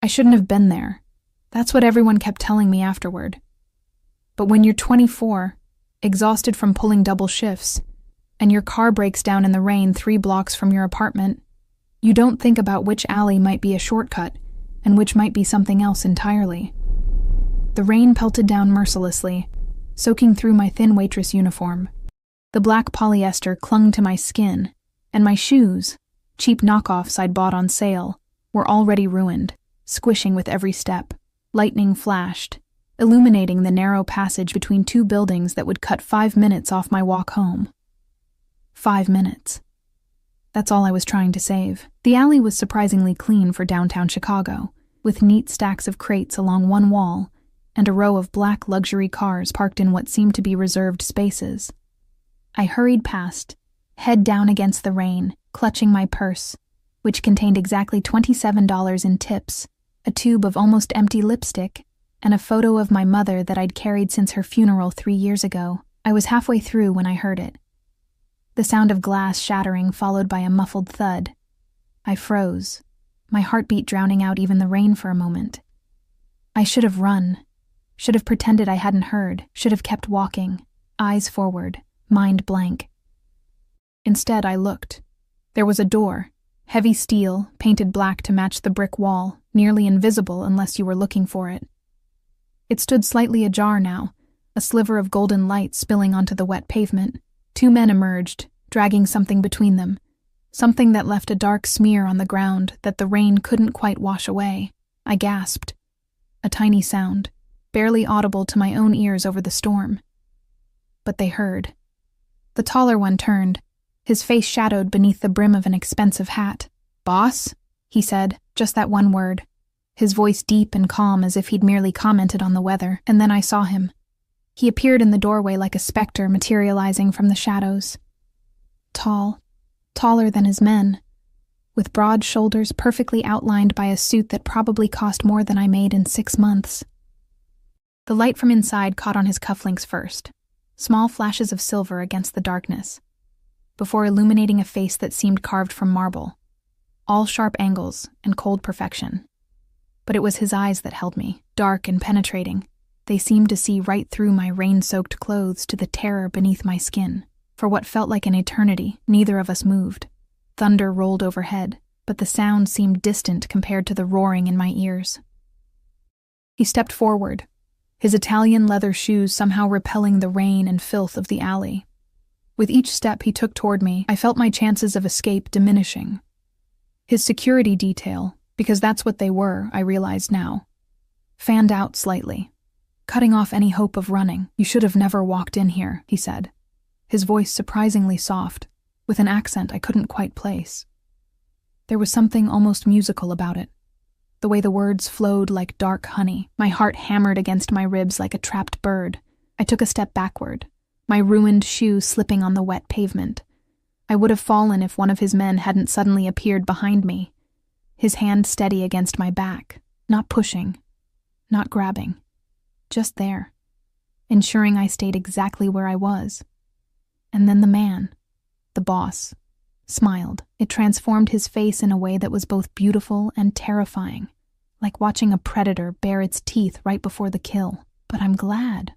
I shouldn't have been there. That's what everyone kept telling me afterward. But when you're 24, exhausted from pulling double shifts, and your car breaks down in the rain 3 blocks from your apartment, you don't think about which alley might be a shortcut and which might be something else entirely. The rain pelted down mercilessly, soaking through my thin waitress uniform. The black polyester clung to my skin, and my shoes, cheap knockoffs I'd bought on sale, were already ruined, squishing with every step. Lightning flashed, illuminating the narrow passage between 2 buildings that would cut 5 minutes off my walk home. 5 minutes. That's all I was trying to save. The alley was surprisingly clean for downtown Chicago, with neat stacks of crates along one wall and a row of black luxury cars parked in what seemed to be reserved spaces. I hurried past, head down against the rain, clutching my purse, which contained exactly $27 in tips, a tube of almost empty lipstick, and a photo of my mother that I'd carried since her funeral 3 years ago. I was halfway through when I heard it. The sound of glass shattering followed by a muffled thud. I froze, my heartbeat drowning out even the rain for a moment. I should have run, should have pretended I hadn't heard, should have kept walking, eyes forward, mind blank. Instead, I looked. There was a door, heavy steel, painted black to match the brick wall, nearly invisible unless you were looking for it. It stood slightly ajar now, a sliver of golden light spilling onto the wet pavement. 2 men emerged, dragging something between them, something that left a dark smear on the ground that the rain couldn't quite wash away. I gasped. A tiny sound, barely audible to my own ears over the storm. But they heard. The taller one turned, his face shadowed beneath the brim of an expensive hat. "Boss?" he said, just that one word, his voice deep and calm as if he'd merely commented on the weather. And then I saw him. He appeared in the doorway like a specter materializing from the shadows. Tall, taller than his men, with broad shoulders perfectly outlined by a suit that probably cost more than I made in 6 months. The light from inside caught on his cufflinks first, small flashes of silver against the darkness, before illuminating a face that seemed carved from marble, all sharp angles and cold perfection. But it was his eyes that held me, dark and penetrating. They seemed to see right through my rain-soaked clothes to the terror beneath my skin. For what felt like an eternity, neither of us moved. Thunder rolled overhead, but the sound seemed distant compared to the roaring in my ears. He stepped forward, his Italian leather shoes somehow repelling the rain and filth of the alley. With each step he took toward me, I felt my chances of escape diminishing. His security detail, because that's what they were, I realized now, fanned out slightly, cutting off any hope of running. "You should have never walked in here," he said, his voice surprisingly soft, with an accent I couldn't quite place. There was something almost musical about it, the way the words flowed like dark honey. My heart hammered against my ribs like a trapped bird. I took a step backward, my ruined shoe slipping on the wet pavement. I would have fallen if one of his men hadn't suddenly appeared behind me, his hand steady against my back, not pushing, not grabbing, just there, ensuring I stayed exactly where I was. And then the man, the boss, smiled. It transformed his face in a way that was both beautiful and terrifying, like watching a predator bare its teeth right before the kill. But I'm glad.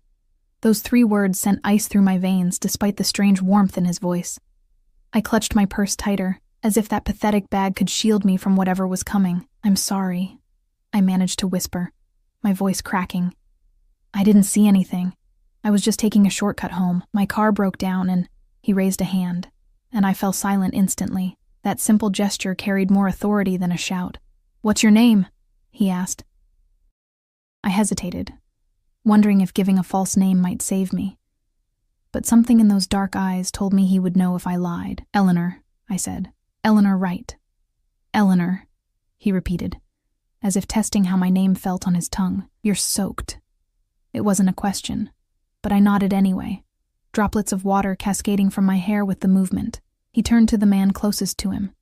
Those 3 words sent ice through my veins despite the strange warmth in his voice. I clutched my purse tighter, as if that pathetic bag could shield me from whatever was coming. "I'm sorry," I managed to whisper, my voice cracking. "I didn't see anything. I was just taking a shortcut home. My car broke down and..." He raised a hand, and I fell silent instantly. That simple gesture carried more authority than a shout. "What's your name?" he asked. I hesitated, wondering if giving a false name might save me. But something in those dark eyes told me he would know if I lied. "Eleanor," I said. "Eleanor Wright." "Eleanor," he repeated, as if testing how my name felt on his tongue. "You're soaked." It wasn't a question, but I nodded anyway, droplets of water cascading from my hair with the movement. He turned to the man closest to him,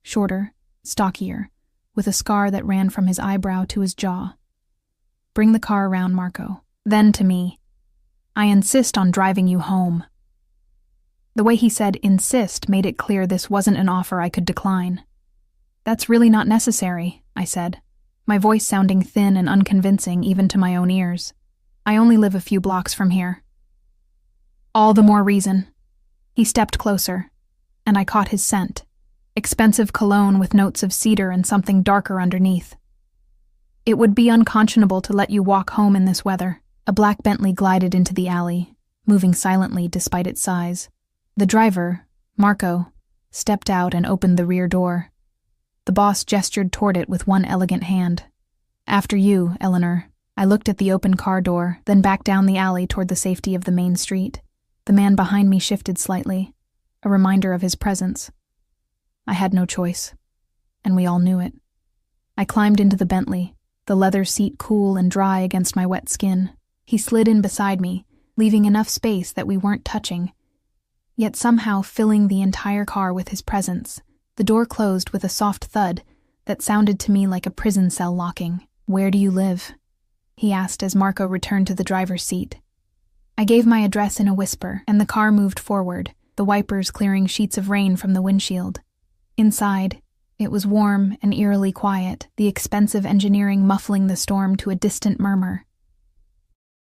shorter, stockier, with a scar that ran from his eyebrow to his jaw. "Bring the car around, Marco." Then to me, "I insist on driving you home." The way he said insist made it clear this wasn't an offer I could decline. "That's really not necessary," I said. my voice sounding thin and unconvincing even to my own ears. "I only live a few blocks from here." "All the more reason." He stepped closer, and I caught his scent. Expensive cologne with notes of cedar and something darker underneath. "It would be unconscionable to let you walk home in this weather." A black Bentley glided into the alley, moving silently despite its size. The driver, Marco, stepped out and opened the rear door. The boss gestured toward it with one elegant hand. "After you, Eleanor." I looked at the open car door, then back down the alley toward the safety of the main street. The man behind me shifted slightly, a reminder of his presence. I had no choice, and we all knew it. I climbed into the Bentley, the leather seat cool and dry against my wet skin. He slid in beside me, leaving enough space that we weren't touching, yet somehow filling the entire car with his presence. The door closed with a soft thud that sounded to me like a prison cell locking. "Where do you live?" he asked as Marco returned to the driver's seat. I gave my address in a whisper, and the car moved forward, the wipers clearing sheets of rain from the windshield. Inside, it was warm and eerily quiet, the expensive engineering muffling the storm to a distant murmur.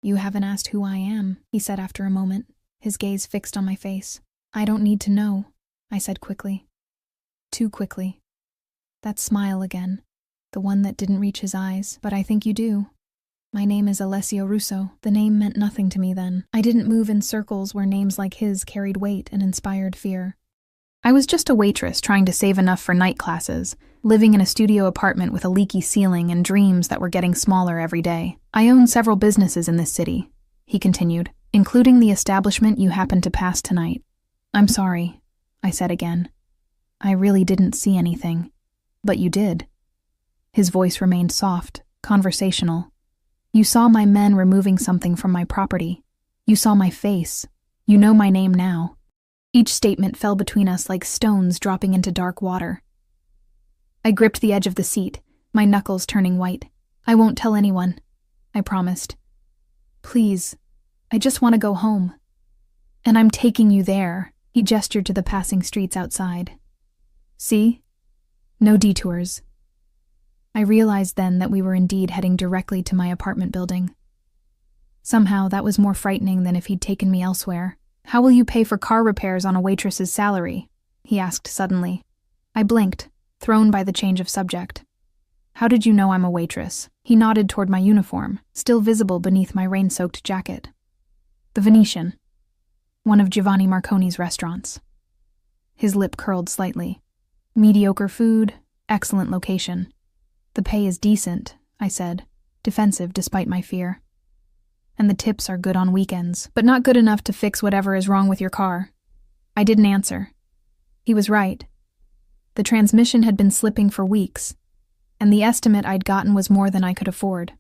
"You haven't asked who I am," he said after a moment, his gaze fixed on my face. "I don't need to know," I said quickly. Too quickly. That smile again, the one that didn't reach his eyes, but I think you do. "My name is Alessio Russo." The name meant nothing to me then. I didn't move in circles where names like his carried weight and inspired fear. I was just a waitress trying to save enough for night classes, living in a studio apartment with a leaky ceiling and dreams that were getting smaller every day. "I own several businesses in this city," he continued, "including the establishment you happened to pass tonight." "I'm sorry," I said again. "I really didn't see anything." "But you did." His voice remained soft, conversational. "You saw my men removing something from my property. You saw my face. You know my name now." Each statement fell between us like stones dropping into dark water. I gripped the edge of the seat, my knuckles turning white. "I won't tell anyone," I promised. "Please, I just want to go home." "And I'm taking you there," he gestured to the passing streets outside. "See? No detours." I realized then that we were indeed heading directly to my apartment building. Somehow that was more frightening than if he'd taken me elsewhere. "How will you pay for car repairs on a waitress's salary?" he asked suddenly. I blinked, thrown by the change of subject. "How did you know I'm a waitress?" He nodded toward my uniform, still visible beneath my rain-soaked jacket. "The Venetian, one of Giovanni Marconi's restaurants." His lip curled slightly. "Mediocre food, excellent location. The pay is decent," I said, defensive despite my fear. "And the tips are good on weekends, but not good enough to fix whatever is wrong with your car." I didn't answer. He was right. The transmission had been slipping for weeks, and the estimate I'd gotten was more than I could afford.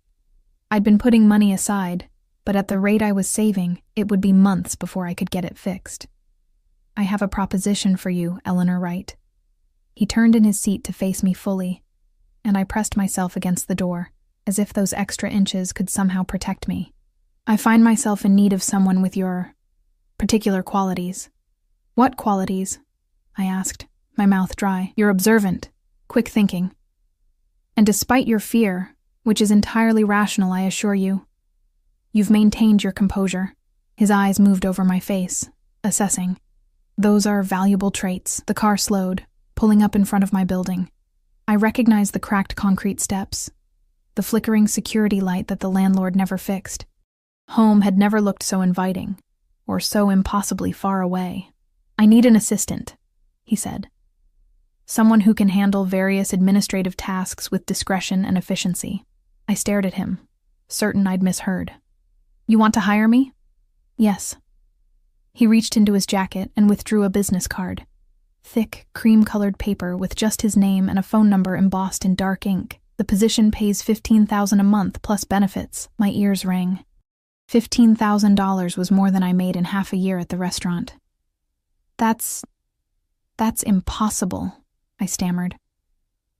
I'd been putting money aside, but at the rate I was saving, it would be months before I could get it fixed. "I have a proposition for you, Eleanor Wright." He turned in his seat to face me fully, and I pressed myself against the door, as if those extra inches could somehow protect me. "I find myself in need of someone with your particular qualities." "What qualities?" I asked, my mouth dry. "You're observant, quick thinking. And despite your fear, which is entirely rational, I assure you, you've maintained your composure." His eyes moved over my face, assessing. "Those are valuable traits." The car slowed, pulling up in front of my building. I recognized the cracked concrete steps, the flickering security light that the landlord never fixed. Home had never looked so inviting, or so impossibly far away. "I need an assistant," he said. "Someone who can handle various administrative tasks with discretion and efficiency." I stared at him, certain I'd misheard. "You want to hire me?" "Yes." He reached into his jacket and withdrew a business card. Thick, cream-colored paper with just his name and a phone number embossed in dark ink. "The position pays $15,000 a month plus benefits." My ears rang. $15,000 was more than I made in half a year at the restaurant. That's impossible," I stammered.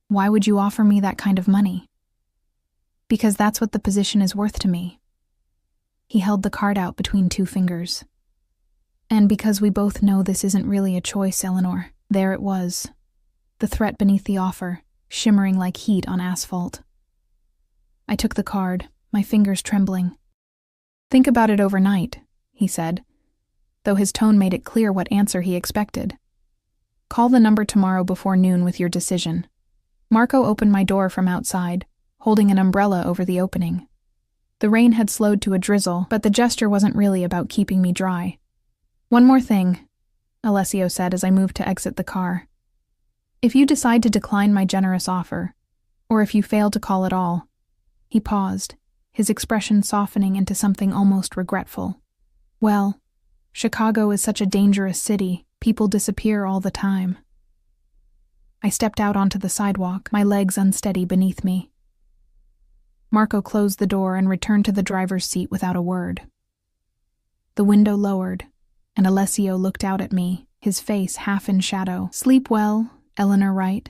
"Why would you offer me that kind of money?" "Because that's what the position is worth to me." He held the card out between two fingers. "And because we both know this isn't really a choice, Eleanor." There it was, the threat beneath the offer, shimmering like heat on asphalt. I took the card, my fingers trembling. "Think about it overnight," he said, though his tone made it clear what answer he expected. "Call the number tomorrow before noon with your decision." Marco opened my door from outside, holding an umbrella over the opening. The rain had slowed to a drizzle, but the gesture wasn't really about keeping me dry. "One more thing," Alessio said as I moved to exit the car. "If you decide to decline my generous offer, or if you fail to call at all," he paused, his expression softening into something almost regretful. "Well, Chicago is such a dangerous city, people disappear all the time." I stepped out onto the sidewalk, my legs unsteady beneath me. Marco closed the door and returned to the driver's seat without a word. The window lowered, and Alessio looked out at me, his face half in shadow. "Sleep well, Eleanor Wright.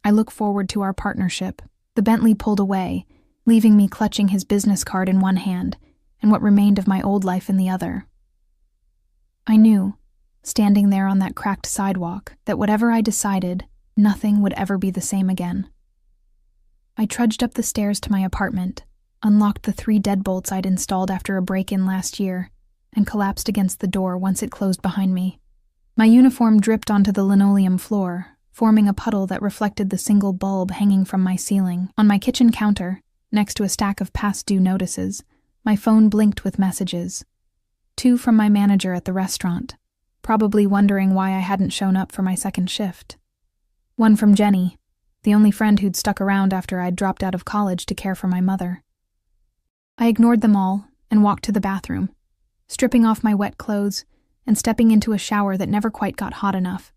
I look forward to our partnership." The Bentley pulled away, leaving me clutching his business card in one hand and what remained of my old life in the other. I knew, standing there on that cracked sidewalk, that whatever I decided, nothing would ever be the same again. I trudged up the stairs to my apartment, unlocked the 3 deadbolts I'd installed after a break-in last year, and collapsed against the door once it closed behind me. My uniform dripped onto the linoleum floor, forming a puddle that reflected the single bulb hanging from my ceiling. On my kitchen counter, next to a stack of past-due notices, my phone blinked with messages. 2 from my manager at the restaurant, probably wondering why I hadn't shown up for my second shift. 1 from Jenny, the only friend who'd stuck around after I'd dropped out of college to care for my mother. I ignored them all and walked to the bathroom, stripping off my wet clothes and stepping into a shower that never quite got hot enough.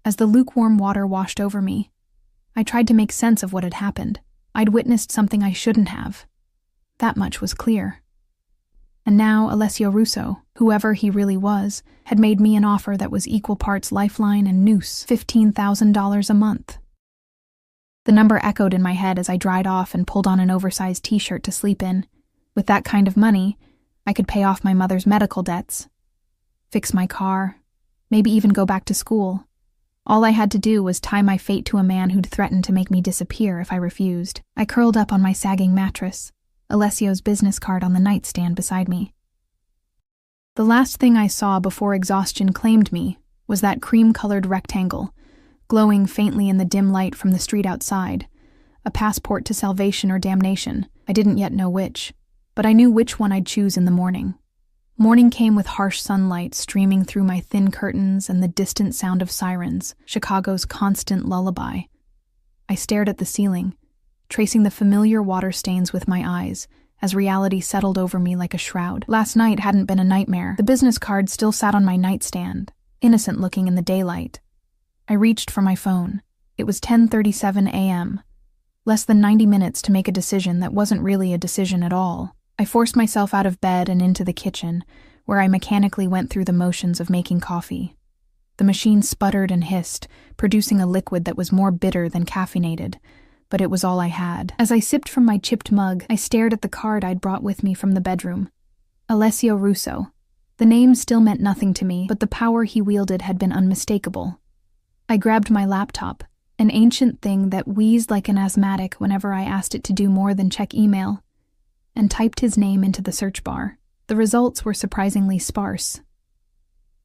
As the lukewarm water washed over me, I tried to make sense of what had happened. I'd witnessed something I shouldn't have. That much was clear. And now Alessio Russo, whoever he really was, had made me an offer that was equal parts lifeline and noose, $15,000 a month. The number echoed in my head as I dried off and pulled on an oversized t-shirt to sleep in. With that kind of money, I could pay off my mother's medical debts, fix my car, maybe even go back to school. All I had to do was tie my fate to a man who'd threatened to make me disappear if I refused. I curled up on my sagging mattress, Alessio's business card on the nightstand beside me. The last thing I saw before exhaustion claimed me was that cream-colored rectangle, glowing faintly in the dim light from the street outside, a passport to salvation or damnation. I didn't yet know which, but I knew which one I'd choose in the morning. Morning came with harsh sunlight streaming through my thin curtains and the distant sound of sirens, Chicago's constant lullaby. I stared at the ceiling, tracing the familiar water stains with my eyes, as reality settled over me like a shroud. Last night hadn't been a nightmare. The business card still sat on my nightstand, innocent-looking in the daylight. I reached for my phone. It was 10:37 a.m. Less than 90 minutes to make a decision that wasn't really a decision at all. I forced myself out of bed and into the kitchen, where I mechanically went through the motions of making coffee. The machine sputtered and hissed, producing a liquid that was more bitter than caffeinated, but it was all I had. As I sipped from my chipped mug, I stared at the card I'd brought with me from the bedroom. Alessio Russo. The name still meant nothing to me, but the power he wielded had been unmistakable. I grabbed my laptop, an ancient thing that wheezed like an asthmatic whenever I asked it to do more than check email, and typed his name into the search bar. The results were surprisingly sparse.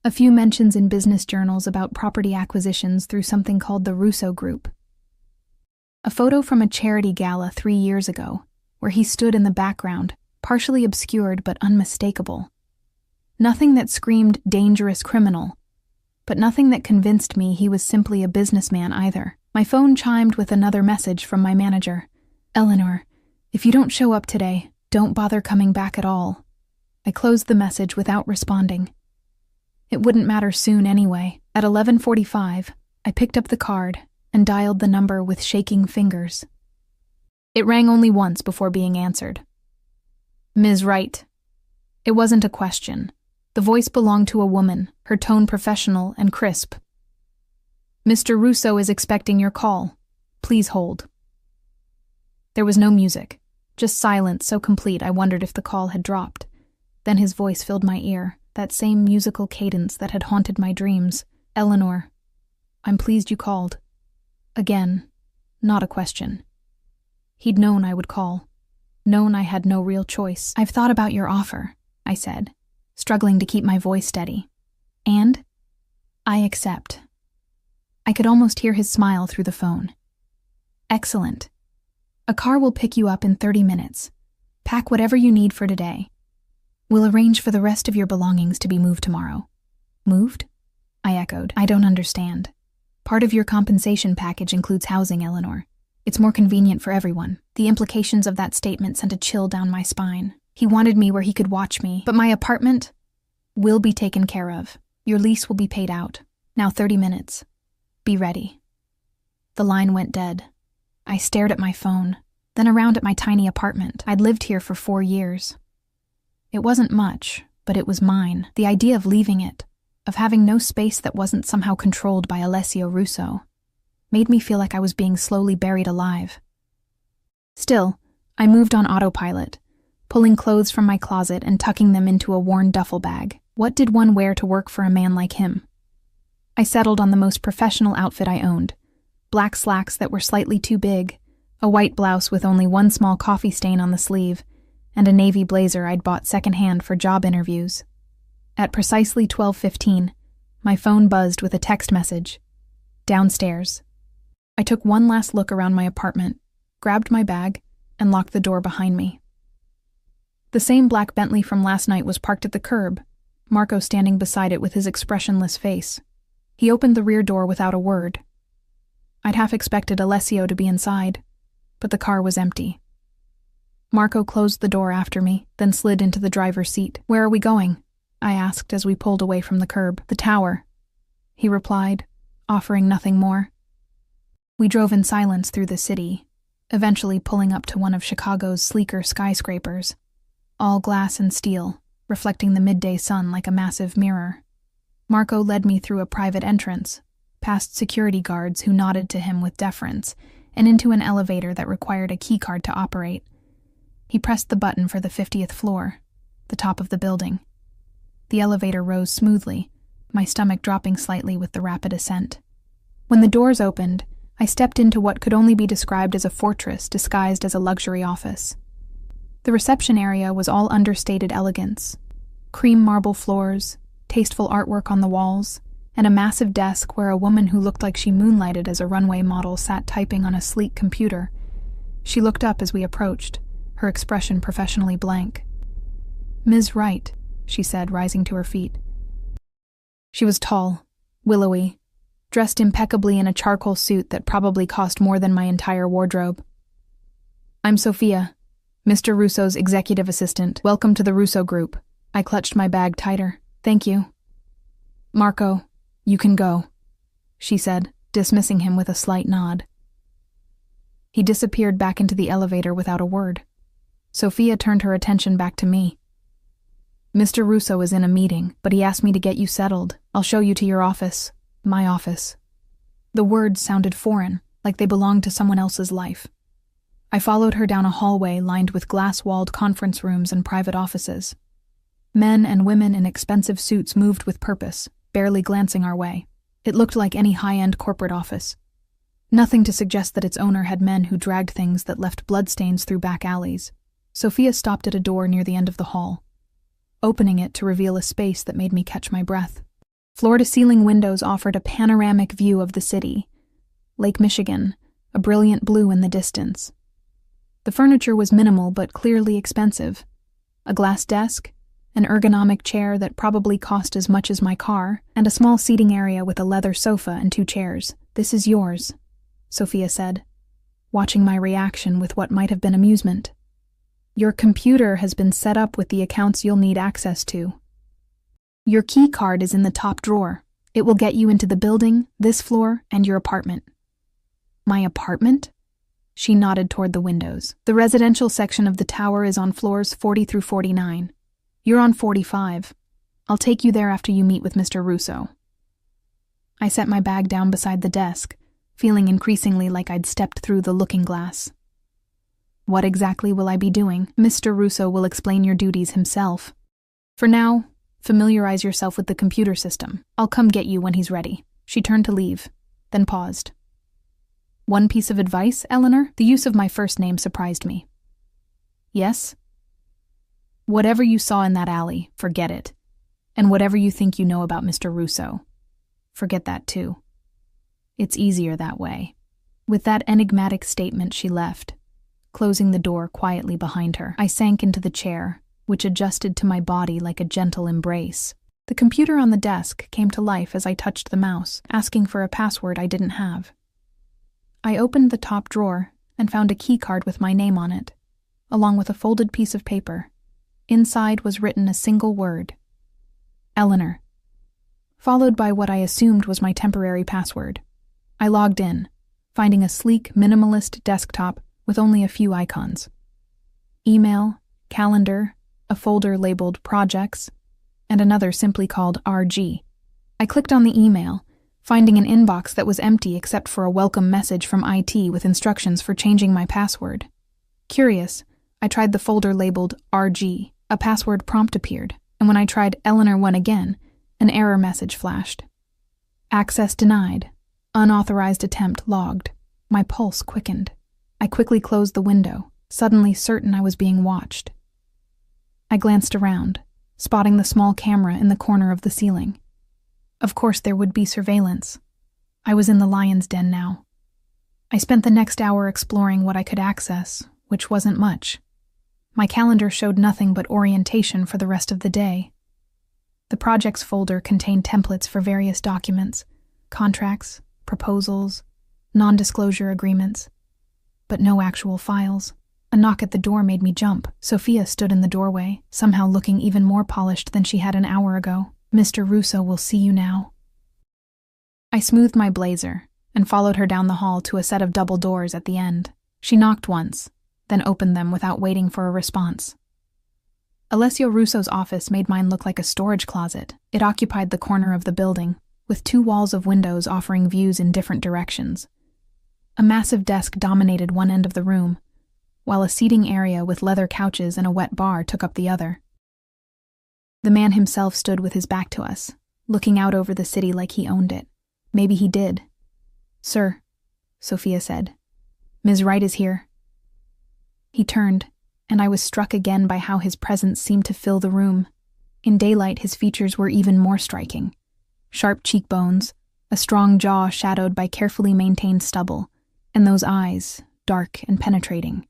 A few mentions in business journals about property acquisitions through something called the Russo Group. A photo from a charity gala 3 years ago, where he stood in the background, partially obscured but unmistakable. Nothing that screamed dangerous criminal, but nothing that convinced me he was simply a businessman either. My phone chimed with another message from my manager. "Eleanor, if you don't show up today, don't bother coming back at all." I closed the message without responding. It wouldn't matter soon anyway. At 11:45, I picked up the card and dialed the number with shaking fingers. It rang only once before being answered. "Ms. Wright." It wasn't a question. The voice belonged to a woman, her tone professional and crisp. "Mr. Russo is expecting your call. Please hold." There was no music, just silence so complete I wondered if the call had dropped. Then his voice filled my ear, that same musical cadence that had haunted my dreams. "Eleanor, I'm pleased you called." Again, not a question. He'd known I would call. known I had no real choice. "I've thought about your offer," I said, struggling to keep my voice steady. "And I accept." I could almost hear his smile through the phone. "Excellent. A car will pick you up in 30 minutes. Pack whatever you need for today. We'll arrange for the rest of your belongings to be moved tomorrow." "Moved?" I echoed. "I don't understand." "Part of your compensation package includes housing, Eleanor. It's more convenient for everyone." The implications of that statement sent a chill down my spine. He wanted me where he could watch me, but my apartment will be taken care of. Your lease will be paid out. Now 30 minutes. Be ready. The line went dead. I stared at my phone, then around at my tiny apartment. I'd lived here for 4 years. It wasn't much, but it was mine. The idea of leaving it, of having no space that wasn't somehow controlled by Alessio Russo, made me feel like I was being slowly buried alive. Still, I moved on autopilot, pulling clothes from my closet and tucking them into a worn duffel bag. What did one wear to work for a man like him? I settled on the most professional outfit I owned: black slacks that were slightly too big, a white blouse with only one small coffee stain on the sleeve, and a navy blazer I'd bought secondhand for job interviews. At precisely 12:15, my phone buzzed with a text message. Downstairs. I took one last look around my apartment, grabbed my bag, and locked the door behind me. The same black Bentley from last night was parked at the curb, Marco standing beside it with his expressionless face. He opened the rear door without a word. I'd half expected Alessio to be inside, but the car was empty. Marco closed the door after me, then slid into the driver's seat. "Where are we going?" I asked as we pulled away from the curb. "The tower," he replied, offering nothing more. We drove in silence through the city, eventually pulling up to one of Chicago's sleeker skyscrapers, all glass and steel, reflecting the midday sun like a massive mirror. Marco led me through a private entrance, past security guards who nodded to him with deference, and into an elevator that required a keycard to operate. He pressed the button for the 50th floor, the top of the building. The elevator rose smoothly, my stomach dropping slightly with the rapid ascent. When the doors opened, I stepped into what could only be described as a fortress disguised as a luxury office. The reception area was all understated elegance: cream marble floors, tasteful artwork on the walls, and a massive desk where a woman who looked like she moonlighted as a runway model sat typing on a sleek computer. She looked up as we approached, her expression professionally blank. "Ms. Wright," she said, rising to her feet. She was tall, willowy, dressed impeccably in a charcoal suit that probably cost more than my entire wardrobe. "I'm Sophia, Mr. Russo's executive assistant. Welcome to the Russo Group." I clutched my bag tighter. "Thank you." "Marco, you can go," she said, dismissing him with a slight nod. He disappeared back into the elevator without a word. Sophia turned her attention back to me. "Mr. Russo is in a meeting, but he asked me to get you settled. I'll show you to your office. My office." The words sounded foreign, like they belonged to someone else's life. I followed her down a hallway lined with glass-walled conference rooms and private offices. Men and women in expensive suits moved with purpose, barely glancing our way. It looked like any high-end corporate office. Nothing to suggest that its owner had men who dragged things that left bloodstains through back alleys. Sophia stopped at a door near the end of the hall, opening it to reveal a space that made me catch my breath. Floor-to-ceiling windows offered a panoramic view of the city, Lake Michigan, a brilliant blue in the distance. The furniture was minimal but clearly expensive. A glass desk, an ergonomic chair that probably cost as much as my car, and a small seating area with a leather sofa and 2 chairs. "This is yours," Sophia said, watching my reaction with what might have been amusement. "Your computer has been set up with the accounts you'll need access to. Your key card is in the top drawer. It will get you into the building, this floor, and your apartment." "My apartment?" She nodded toward the windows. "The residential section of the tower is on floors 40 through 49. You're on 45. I'll take you there after you meet with Mr. Russo." I set my bag down beside the desk, feeling increasingly like I'd stepped through the looking glass. "What exactly will I be doing? Mr. Russo will explain your duties himself. For now, familiarize yourself with the computer system. I'll come get you when he's ready." She turned to leave, then paused. "One piece of advice, Eleanor?" The use of my first name surprised me. Yes? Whatever you saw in that alley, forget it. And whatever you think you know about Mr. Russo, forget that too. It's easier that way." With that enigmatic statement, she left, closing the door quietly behind her. I sank into the chair, which adjusted to my body like a gentle embrace. The computer on the desk came to life as I touched the mouse, asking for a password I didn't have. I opened the top drawer and found a key card with my name on it, along with a folded piece of paper. Inside was written a single word: Eleanor, followed by what I assumed was my temporary password. I logged in, finding a sleek, minimalist desktop with only a few icons: email, calendar, a folder labeled projects, and another simply called RG. I clicked on the email, finding an inbox that was empty except for a welcome message from IT with instructions for changing my password. Curious, I tried the folder labeled RG. A password prompt appeared, and when I tried Eleanor1 again, an error message flashed. Access denied. Unauthorized attempt logged. My pulse quickened. I quickly closed the window, suddenly certain I was being watched. I glanced around, spotting the small camera in the corner of the ceiling. Of course there would be surveillance. I was in the lion's den now. I spent the next hour exploring what I could access, which wasn't much. My calendar showed nothing but orientation for the rest of the day. The projects folder contained templates for various documents, contracts, proposals, non-disclosure agreements, but no actual files. A knock at the door made me jump. Sophia stood in the doorway, somehow looking even more polished than she had an hour ago. "Mr. Russo will see you now." I smoothed my blazer and followed her down the hall to a set of double doors at the end. She knocked once, then opened them without waiting for a response. Alessio Russo's office made mine look like a storage closet. It occupied the corner of the building, with 2 walls of windows offering views in different directions. A massive desk dominated one end of the room, while a seating area with leather couches and a wet bar took up the other. The man himself stood with his back to us, looking out over the city like he owned it. Maybe he did. "Sir," Sophia said, "Ms. Wright is here." He turned, and I was struck again by how his presence seemed to fill the room. In daylight, his features were even more striking. Sharp cheekbones, a strong jaw shadowed by carefully maintained stubble, and those eyes, dark and penetrating.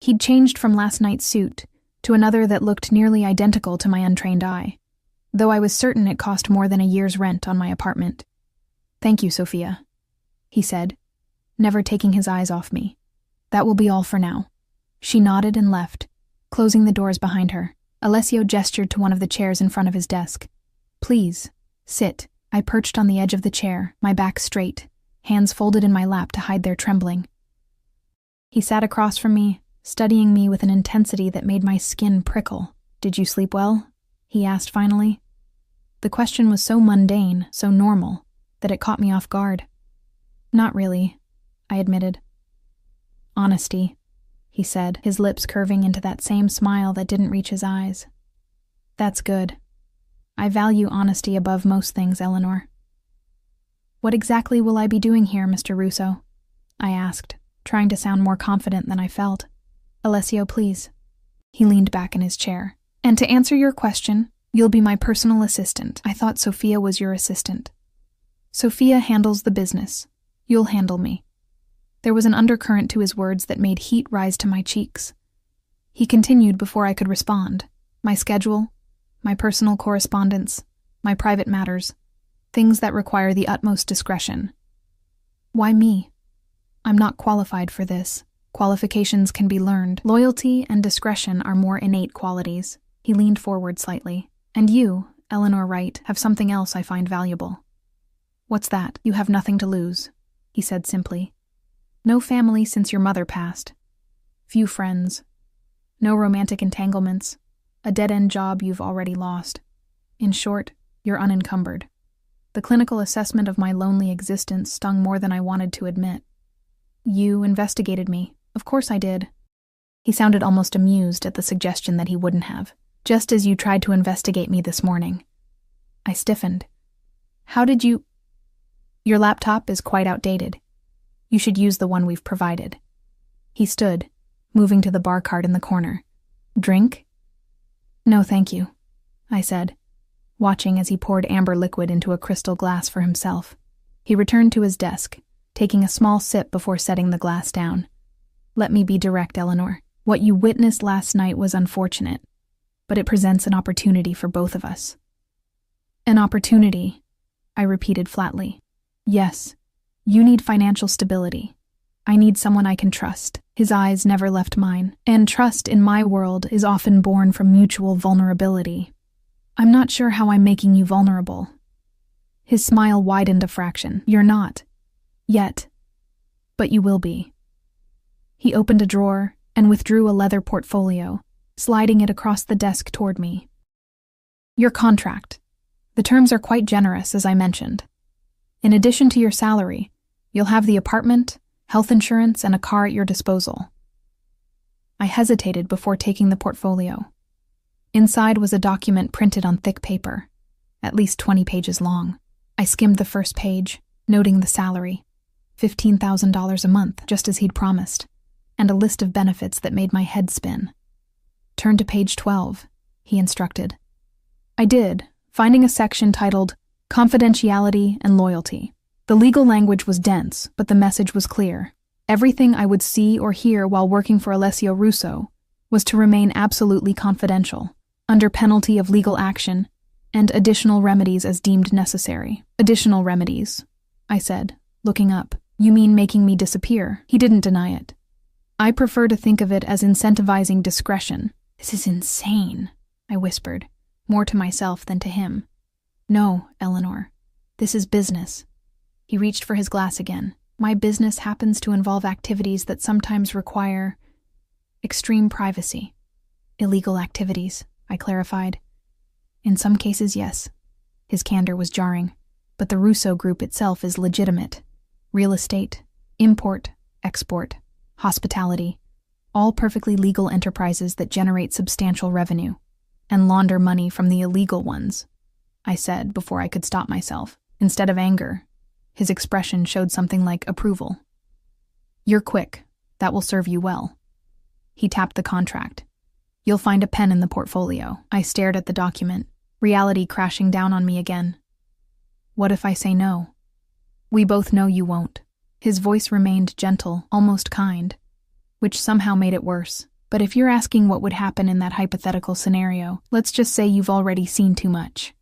He'd changed from last night's suit to another that looked nearly identical to my untrained eye, though I was certain it cost more than a year's rent on my apartment. "Thank you, Sophia," he said, never taking his eyes off me. "That will be all for now." She nodded and left, closing the doors behind her. Alessio gestured to one of the chairs in front of his desk. "Please, sit." I perched on the edge of the chair, my back straight, hands folded in my lap to hide their trembling. He sat across from me, studying me with an intensity that made my skin prickle. "Did you sleep well?" he asked finally. The question was so mundane, so normal, that it caught me off guard. "Not really," I admitted. "Honesty," he said, his lips curving into that same smile that didn't reach his eyes. "That's good. I value honesty above most things, Eleanor." "What exactly will I be doing here, Mr. Russo?" I asked, trying to sound more confident than I felt. "Alessio, please." He leaned back in his chair. "And to answer your question, you'll be my personal assistant." I thought Sophia was your assistant. "Sophia handles the business. You'll handle me." There was an undercurrent to his words that made heat rise to my cheeks. He continued before I could respond. "My schedule, my personal correspondence, my private matters, things that require the utmost discretion." "Why me? I'm not qualified for this. Qualifications can be learned. Loyalty and discretion are more innate qualities." He leaned forward slightly. "And you, Eleanor Wright, have something else I find valuable." "What's that?" "You have nothing to lose," he said simply. "No family since your mother passed. Few friends. No romantic entanglements. A dead-end job you've already lost. In short, you're unencumbered." The clinical assessment of my lonely existence stung more than I wanted to admit. "You investigated me. Of course I did." He sounded almost amused at the suggestion that he wouldn't have. "Just as you tried to investigate me this morning." I stiffened. "How did you—" "Your laptop is quite outdated. You should use the one we've provided." He stood, moving to the bar cart in the corner. Drink? No, thank you, I said, watching as he poured amber liquid into a crystal glass for himself. He returned to his desk, taking a small sip before setting the glass down. Let me be direct, Eleanor. What you witnessed last night was unfortunate, but it presents an opportunity for both of us. An opportunity, I repeated flatly. Yes, you need financial stability. I need someone I can trust. His eyes never left mine, and trust in my world is often born from mutual vulnerability. I'm not sure how I'm making you vulnerable. His smile widened a fraction. You're not. Yet. But you will be. He opened a drawer and withdrew a leather portfolio, sliding it across the desk toward me. Your contract. The terms are quite generous, as I mentioned. In addition to your salary, you'll have the apartment, health insurance, and a car at your disposal. I hesitated before taking the portfolio. Inside was a document printed on thick paper, at least 20 pages long. I skimmed the first page, noting the salary, $15,000 a month, just as he'd promised, and a list of benefits that made my head spin. Turn to page 12, he instructed. I did, finding a section titled Confidentiality and Loyalty. The legal language was dense, but the message was clear. Everything I would see or hear while working for Alessio Russo was to remain absolutely confidential, under penalty of legal action and additional remedies as deemed necessary. Additional remedies, I said, looking up. You mean making me disappear? He didn't deny it. I prefer to think of it as incentivizing discretion. This is insane, I whispered, more to myself than to him. No, Eleanor, this is business. He reached for his glass again. My business happens to involve activities that sometimes require extreme privacy. Illegal activities, I clarified. In some cases, yes. His candor was jarring, but the Russo Group itself is legitimate. Real estate, import, export, hospitality, all perfectly legal enterprises that generate substantial revenue and launder money from the illegal ones, I said before I could stop myself. Instead of anger, his expression showed something like approval. You're quick. That will serve you well. He tapped the contract. You'll find a pen in the portfolio. I stared at the document, reality crashing down on me again. What if I say no? We both know you won't. His voice remained gentle, almost kind, which somehow made it worse. But if you're asking what would happen in that hypothetical scenario, let's just say you've already seen too much.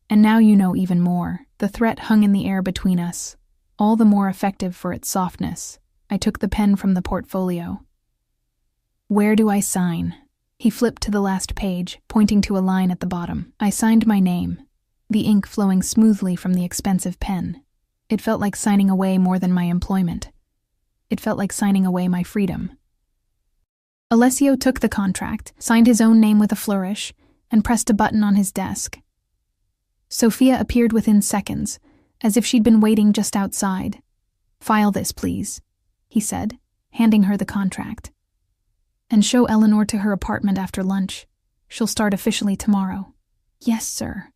And now you know even more. The threat hung in the air between us, all the more effective for its softness. I took the pen from the portfolio. Where do I sign? He flipped to the last page, pointing to a line at the bottom. I signed my name, the ink flowing smoothly from the expensive pen. It felt like signing away more than my employment. It felt like signing away my freedom. Alessio took the contract, signed his own name with a flourish, and pressed a button on his desk. Sophia appeared within seconds, as if she'd been waiting just outside. File this, please, he said, handing her the contract. And show Eleanor to her apartment after lunch. She'll start officially tomorrow. Yes, sir.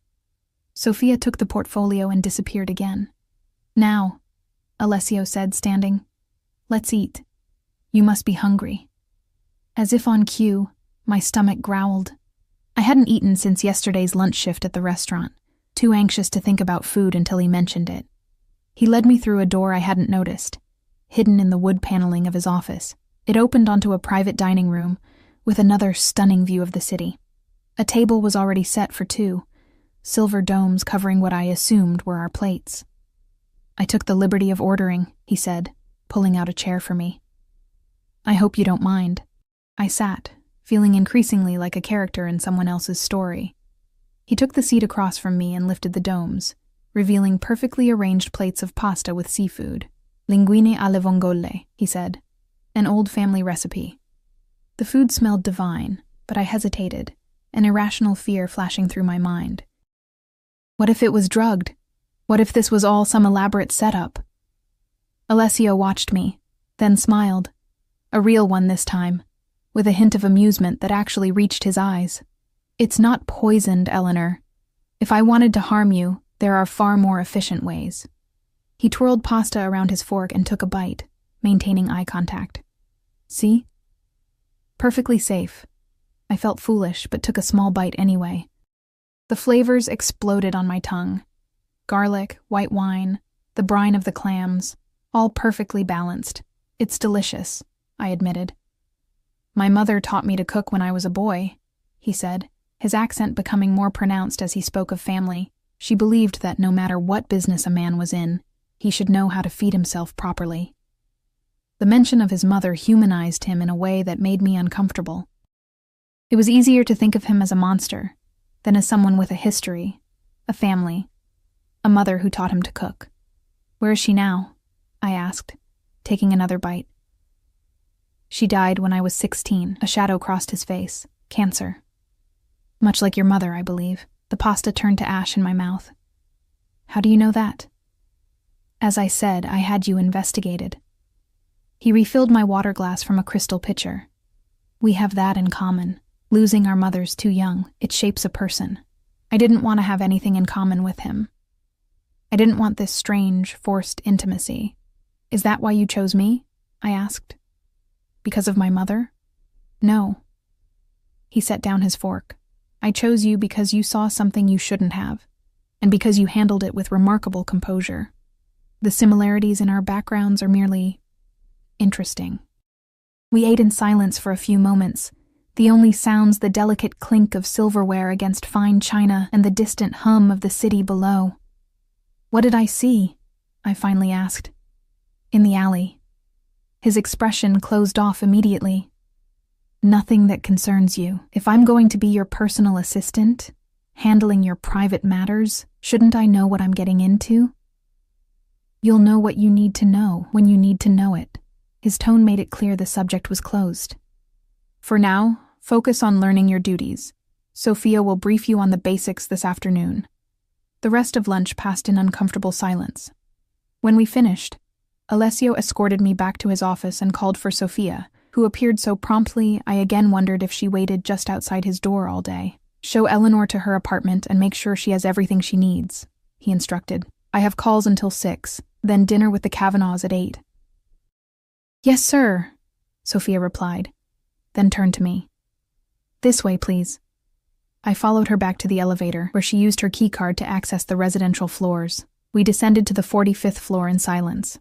Sophia took the portfolio and disappeared again. Now, Alessio said, standing, let's eat. You must be hungry. As if on cue, my stomach growled. I hadn't eaten since yesterday's lunch shift at the restaurant, too anxious to think about food until he mentioned it. He led me through a door I hadn't noticed, hidden in the wood paneling of his office. It opened onto a private dining room with another stunning view of the city. A table was already set for two, silver domes covering what I assumed were our plates. I took the liberty of ordering, he said, pulling out a chair for me. I hope you don't mind. I sat, feeling increasingly like a character in someone else's story. He took the seat across from me and lifted the domes, revealing perfectly arranged plates of pasta with seafood. Linguine alle vongole, he said, an old family recipe. The food smelled divine, but I hesitated, an irrational fear flashing through my mind. What if it was drugged? What if this was all some elaborate setup? Alessio watched me, then smiled, a real one this time, with a hint of amusement that actually reached his eyes. It's not poisoned, Eleanor. If I wanted to harm you, there are far more efficient ways. He twirled pasta around his fork and took a bite, maintaining eye contact. See? Perfectly safe. I felt foolish, but took a small bite anyway. The flavors exploded on my tongue. Garlic, white wine, the brine of the clams, all perfectly balanced. It's delicious, I admitted. My mother taught me to cook when I was a boy, he said, his accent becoming more pronounced as he spoke of family. She believed that no matter what business a man was in, he should know how to feed himself properly. The mention of his mother humanized him in a way that made me uncomfortable. It was easier to think of him as a monster than as someone with a history, a family, a mother who taught him to cook. Where is she now? I asked, taking another bite. She died when I was 16. A shadow crossed his face. Cancer. Much like your mother, I believe. The pasta turned to ash in my mouth. How do you know that? As I said, I had you investigated. He refilled my water glass from a crystal pitcher. We have that in common. Losing our mothers too young, it shapes a person. I didn't want to have anything in common with him. I didn't want this strange, forced intimacy. Is that why you chose me? I asked. Because of my mother? No. He set down his fork. I chose you because you saw something you shouldn't have, and because you handled it with remarkable composure. The similarities in our backgrounds are merely interesting. We ate in silence for a few moments, the only sounds the delicate clink of silverware against fine china and the distant hum of the city below. What did I see? I finally asked. In the alley. His expression closed off immediately. Nothing that concerns you. If I'm going to be your personal assistant, handling your private matters, shouldn't I know what I'm getting into? You'll know what you need to know when you need to know it. His tone made it clear the subject was closed. For now, focus on learning your duties. Sophia will brief you on the basics this afternoon. The rest of lunch passed in uncomfortable silence. When we finished, Alessio escorted me back to his office and called for Sophia, who appeared so promptly I again wondered if she waited just outside his door all day. Show Eleanor to her apartment and make sure she has everything she needs, he instructed. I have calls until 6, then dinner with the Kavanaughs at 8. Yes, sir, Sophia replied, then turned to me. This way, please. I followed her back to the elevator, where she used her keycard to access the residential floors. We descended to the 45th floor in silence.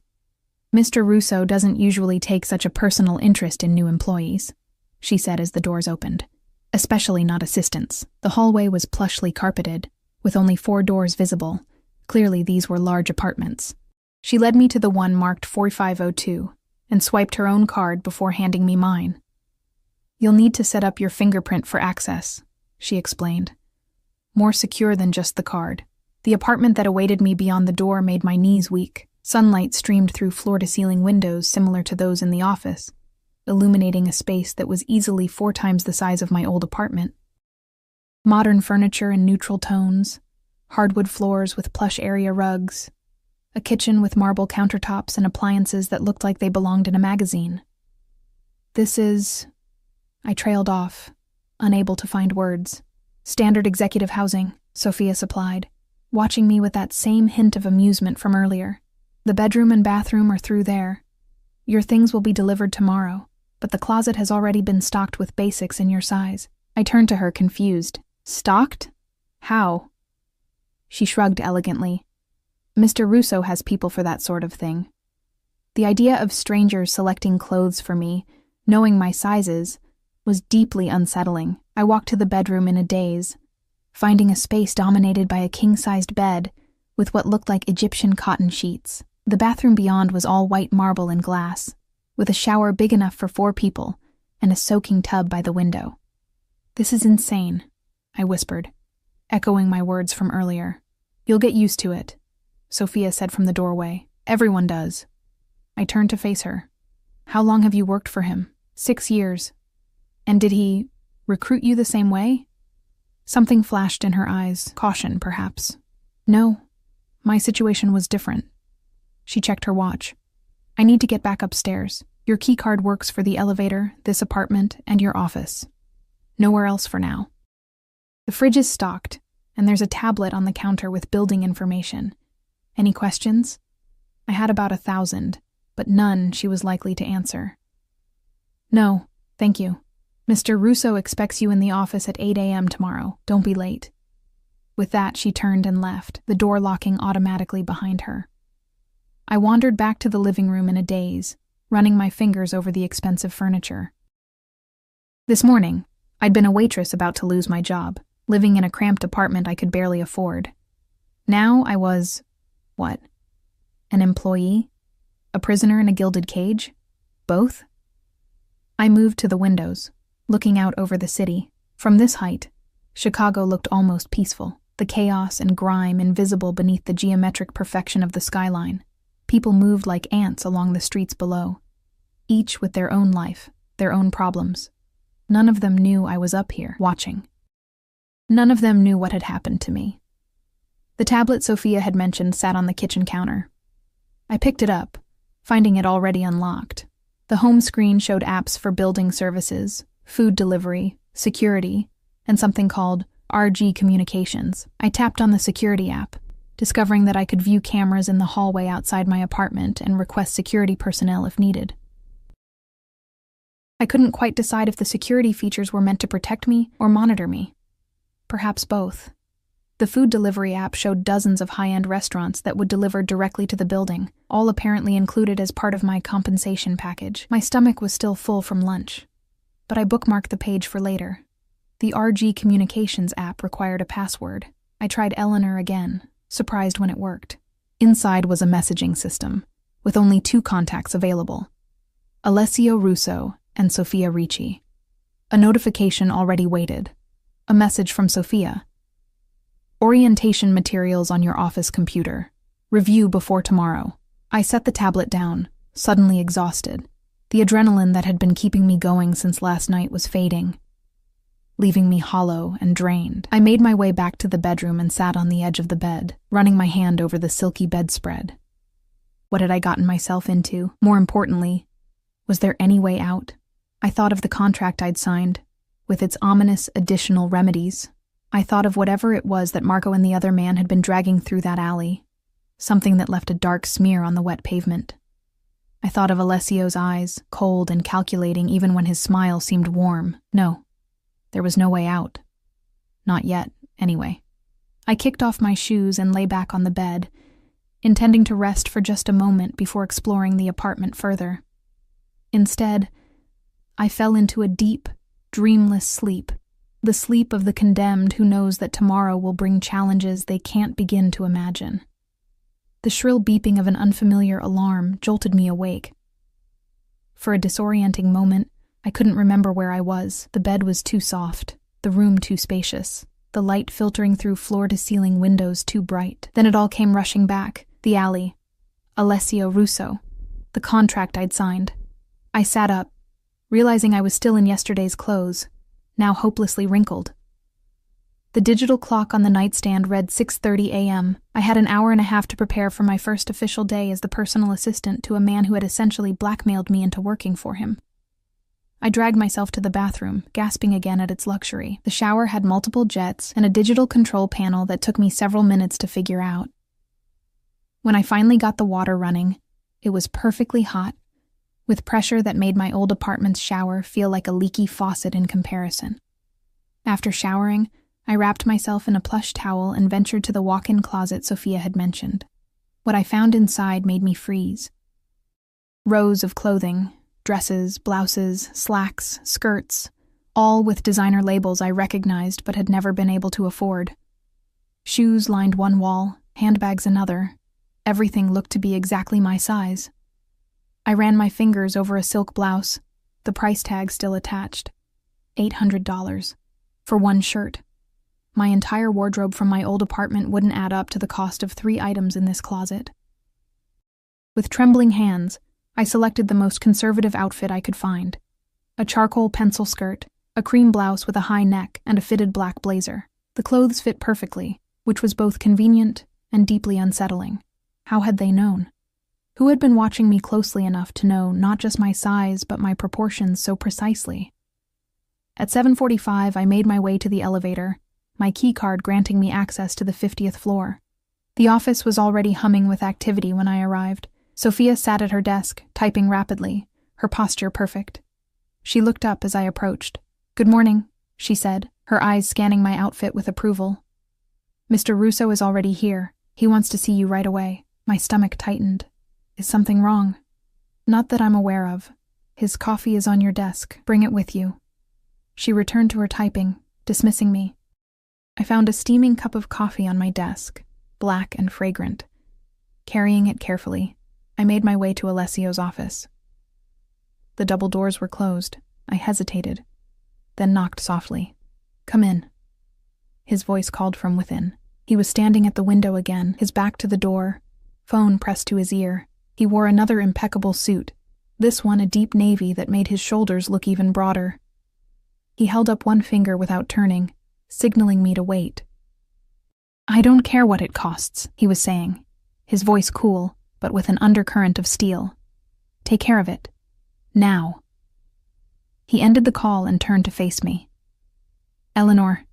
Mr. Russo doesn't usually take such a personal interest in new employees, she said as the doors opened. Especially not assistants. The hallway was plushly carpeted, with only 4 doors visible. Clearly these were large apartments. She led me to the one marked 4502 and swiped her own card before handing me mine. You'll need to set up your fingerprint for access, she explained. More secure than just the card. The apartment that awaited me beyond the door made my knees weak. Sunlight streamed through floor-to-ceiling windows similar to those in the office, illuminating a space that was easily 4 times the size of my old apartment. Modern furniture in neutral tones, hardwood floors with plush area rugs, a kitchen with marble countertops and appliances that looked like they belonged in a magazine. This is... I trailed off, unable to find words. Standard executive housing, Sophia supplied, watching me with that same hint of amusement from earlier. The bedroom and bathroom are through there. Your things will be delivered tomorrow, but the closet has already been stocked with basics in your size. I turned to her, confused. Stocked? How? She shrugged elegantly. Mr. Russo has people for that sort of thing. The idea of strangers selecting clothes for me, knowing my sizes, was deeply unsettling. I walked to the bedroom in a daze, finding a space dominated by a king-sized bed with what looked like Egyptian cotton sheets. The bathroom beyond was all white marble and glass, with a shower big enough for 4 people and a soaking tub by the window. This is insane, I whispered, echoing my words from earlier. You'll get used to it, Sophia said from the doorway. Everyone does. I turned to face her. How long have you worked for him? 6 years. And did he recruit you the same way? Something flashed in her eyes, caution perhaps. No, my situation was different. She checked her watch. I need to get back upstairs. Your keycard works for the elevator, this apartment, and your office. Nowhere else for now. The fridge is stocked, and there's a tablet on the counter with building information. Any questions? I had about 1,000, but none she was likely to answer. No, thank you. Mr. Russo expects you in the office at 8 a.m. tomorrow. Don't be late." With that, she turned and left, the door locking automatically behind her. I wandered back to the living room in a daze, running my fingers over the expensive furniture. This morning, I'd been a waitress about to lose my job, living in a cramped apartment I could barely afford. Now I was, what? An employee? A prisoner in a gilded cage? Both? I moved to the windows, looking out over the city. From this height, Chicago looked almost peaceful, the chaos and grime invisible beneath the geometric perfection of the skyline. People moved like ants along the streets below, each with their own life, their own problems. None of them knew I was up here, watching. None of them knew what had happened to me. The tablet Sophia had mentioned sat on the kitchen counter. I picked it up, finding it already unlocked. The home screen showed apps for building services, food delivery, security, and something called RG Communications. I tapped on the security app, discovering that I could view cameras in the hallway outside my apartment and request security personnel if needed. I couldn't quite decide if the security features were meant to protect me or monitor me. Perhaps both. The food delivery app showed dozens of high-end restaurants that would deliver directly to the building, all apparently included as part of my compensation package. My stomach was still full from lunch, but I bookmarked the page for later. The RG Communications app required a password. I tried Eleanor again, surprised when it worked. Inside was a messaging system, with only 2 contacts available: Alessio Russo and Sofia Ricci. A notification already waited. A message from Sophia. "Orientation materials on your office computer. Review before tomorrow." I set the tablet down, suddenly exhausted. The adrenaline that had been keeping me going since last night was fading, leaving me hollow and drained. I made my way back to the bedroom and sat on the edge of the bed, running my hand over the silky bedspread. What had I gotten myself into? More importantly, was there any way out? I thought of the contract I'd signed, with its ominous additional remedies. I thought of whatever it was that Marco and the other man had been dragging through that alley, something that left a dark smear on the wet pavement. I thought of Alessio's eyes, cold and calculating even when his smile seemed warm. No, there was no way out. Not yet, anyway. I kicked off my shoes and lay back on the bed, intending to rest for just a moment before exploring the apartment further. Instead, I fell into a deep, dreamless sleep, the sleep of the condemned who knows that tomorrow will bring challenges they can't begin to imagine. The shrill beeping of an unfamiliar alarm jolted me awake. For a disorienting moment, I couldn't remember where I was. The bed was too soft, the room too spacious, the light filtering through floor-to-ceiling windows too bright. Then it all came rushing back. The alley, Alessio Russo, the contract I'd signed. I sat up, realizing I was still in yesterday's clothes, now hopelessly wrinkled. The digital clock on the nightstand read 6:30 a.m. I had an hour and a half to prepare for my first official day as the personal assistant to a man who had essentially blackmailed me into working for him. I dragged myself to the bathroom, gasping again at its luxury. The shower had multiple jets and a digital control panel that took me several minutes to figure out. When I finally got the water running, it was perfectly hot, with pressure that made my old apartment's shower feel like a leaky faucet in comparison. After showering, I wrapped myself in a plush towel and ventured to the walk-in closet Sophia had mentioned. What I found inside made me freeze. Rows of clothing, dresses, blouses, slacks, skirts, all with designer labels I recognized but had never been able to afford. Shoes lined one wall, handbags another. Everything looked to be exactly my size. I ran my fingers over a silk blouse, the price tag still attached. $800. For one shirt. My entire wardrobe from my old apartment wouldn't add up to the cost of 3 items in this closet. With trembling hands, I selected the most conservative outfit I could find. A charcoal pencil skirt, a cream blouse with a high neck, and a fitted black blazer. The clothes fit perfectly, which was both convenient and deeply unsettling. How had they known? Who had been watching me closely enough to know not just my size but my proportions so precisely? At 7:45, I made my way to the elevator, my keycard granting me access to the 50th floor. The office was already humming with activity when I arrived. Sophia sat at her desk, typing rapidly, her posture perfect. She looked up as I approached. Good morning, she said, her eyes scanning my outfit with approval. Mr. Russo is already here. He wants to see you right away. My stomach tightened. Is something wrong? Not that I'm aware of. His coffee is on your desk. Bring it with you. She returned to her typing, dismissing me. I found a steaming cup of coffee on my desk, black and fragrant. Carrying it carefully, I made my way to Alessio's office. The double doors were closed. I hesitated, then knocked softly. Come in. His voice called from within. He was standing at the window again, his back to the door, phone pressed to his ear. He wore another impeccable suit, this one a deep navy that made his shoulders look even broader. He held up one finger without turning, signaling me to wait. I don't care what it costs, he was saying, his voice cool, but with an undercurrent of steel. Take care of it. Now. He ended the call and turned to face me. Eleanor,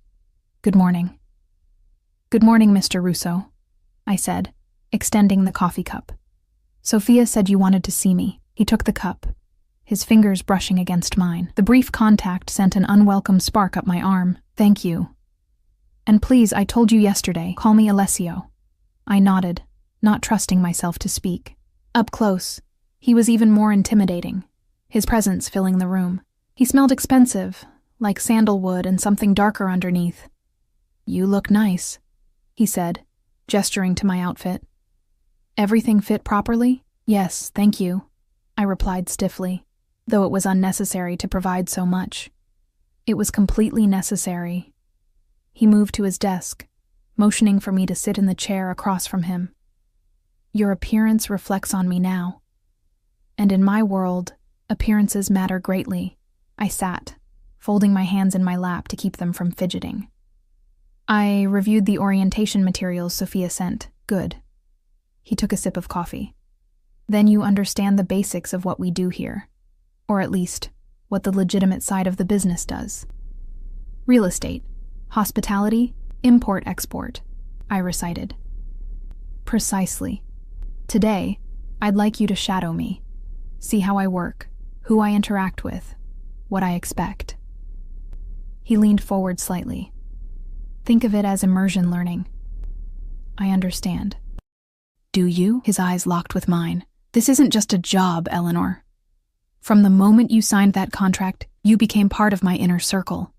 good morning. Good morning, Mr. Russo, I said, extending the coffee cup. Sophia said you wanted to see me. He took the cup, his fingers brushing against mine. The brief contact sent an unwelcome spark up my arm. Thank you. And please, I told you yesterday, call me Alessio. I nodded, not trusting myself to speak. Up close, he was even more intimidating, his presence filling the room. He smelled expensive, like sandalwood and something darker underneath. You look nice, he said, gesturing to my outfit. Everything fit properly? Yes, thank you, I replied stiffly, though it was unnecessary to provide so much. It was completely necessary. He moved to his desk, motioning for me to sit in the chair across from him. Your appearance reflects on me now. And in my world, appearances matter greatly. I sat, folding my hands in my lap to keep them from fidgeting. I reviewed the orientation materials Sophia sent. Good. He took a sip of coffee. Then you understand the basics of what we do here. Or at least, what the legitimate side of the business does. Real estate, hospitality, import-export, I recited. Precisely. Today, I'd like you to shadow me. See how I work, who I interact with, what I expect. He leaned forward slightly. Think of it as immersion learning. I understand. Do you? His eyes locked with mine. This isn't just a job, Eleanor. From the moment you signed that contract, you became part of my inner circle.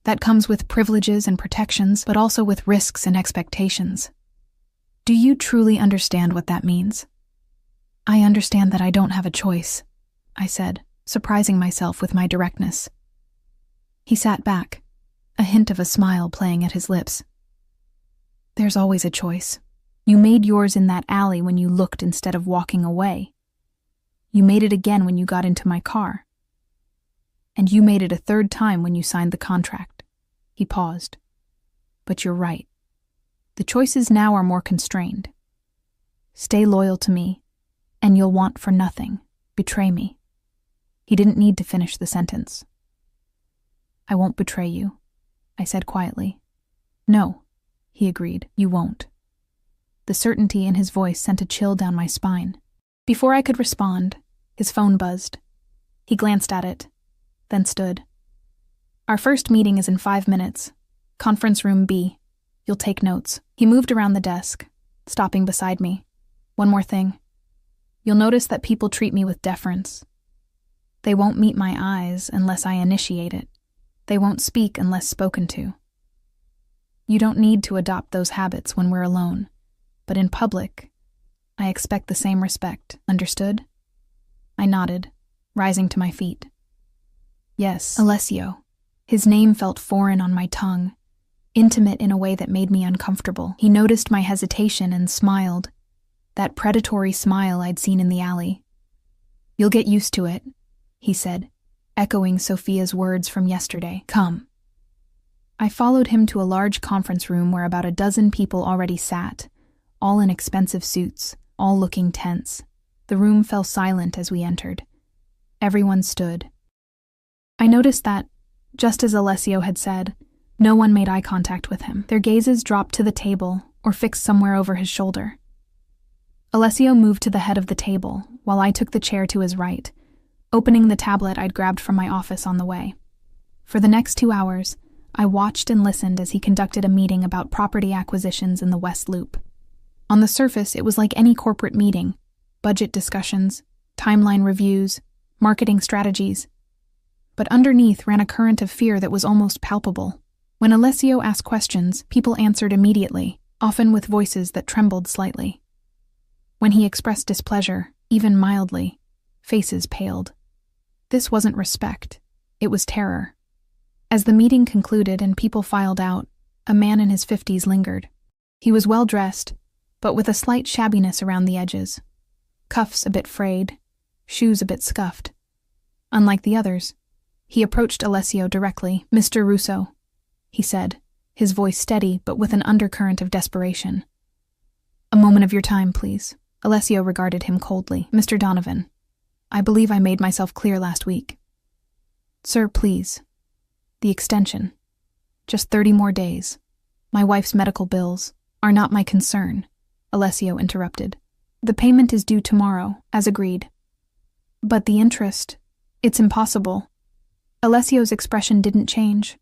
That comes with privileges and protections, but also with risks and expectations. Do you truly understand what that means? I understand that I don't have a choice, I said, surprising myself with my directness. He sat back, a hint of a smile playing at his lips. There's always a choice. You made yours in that alley when you looked instead of walking away. You made it again when you got into my car. And you made it a third time when you signed the contract. He paused. But you're right. The choices now are more constrained. Stay loyal to me, and you'll want for nothing. Betray me. He didn't need to finish the sentence. I won't betray you, I said quietly. No, he agreed, you won't. The certainty in his voice sent a chill down my spine. Before I could respond, his phone buzzed. He glanced at it, then stood. Our first meeting is in 5 minutes. Conference room B. You'll take notes. He moved around the desk, stopping beside me. One more thing. You'll notice that people treat me with deference. They won't meet my eyes unless I initiate it. They won't speak unless spoken to. You don't need to adopt those habits when we're alone, but in public, I expect the same respect. Understood? I nodded, rising to my feet. Yes, Alessio. His name felt foreign on my tongue, intimate in a way that made me uncomfortable. He noticed my hesitation and smiled, that predatory smile I'd seen in the alley. You'll get used to it, he said, echoing Sophia's words from yesterday. Come. I followed him to a large conference room where about a dozen people already sat, all in expensive suits, all looking tense. The room fell silent as we entered. Everyone stood. I noticed that, just as Alessio had said, no one made eye contact with him. Their gazes dropped to the table or fixed somewhere over his shoulder. Alessio moved to the head of the table, while I took the chair to his right, opening the tablet I'd grabbed from my office on the way. For the next 2 hours, I watched and listened as he conducted a meeting about property acquisitions in the West Loop. On the surface, it was like any corporate meeting: budget discussions, timeline reviews, marketing strategies. But underneath ran a current of fear that was almost palpable. When Alessio asked questions, people answered immediately, often with voices that trembled slightly. When he expressed displeasure, even mildly, faces paled. This wasn't respect, it was terror. As the meeting concluded and people filed out, a man in his 50s lingered. He was well dressed, but with a slight shabbiness around the edges. Cuffs a bit frayed, shoes a bit scuffed. Unlike the others, he approached Alessio directly. "Mr. Russo," he said, his voice steady but with an undercurrent of desperation. "A moment of your time, please." Alessio regarded him coldly. "Mr. Donovan, I believe I made myself clear last week." "Sir, please. The extension. Just 30 more days. My wife's medical bills are not my concern," Alessio interrupted. "The payment is due tomorrow, as agreed. But the interest, it's impossible." Alessio's expression didn't change,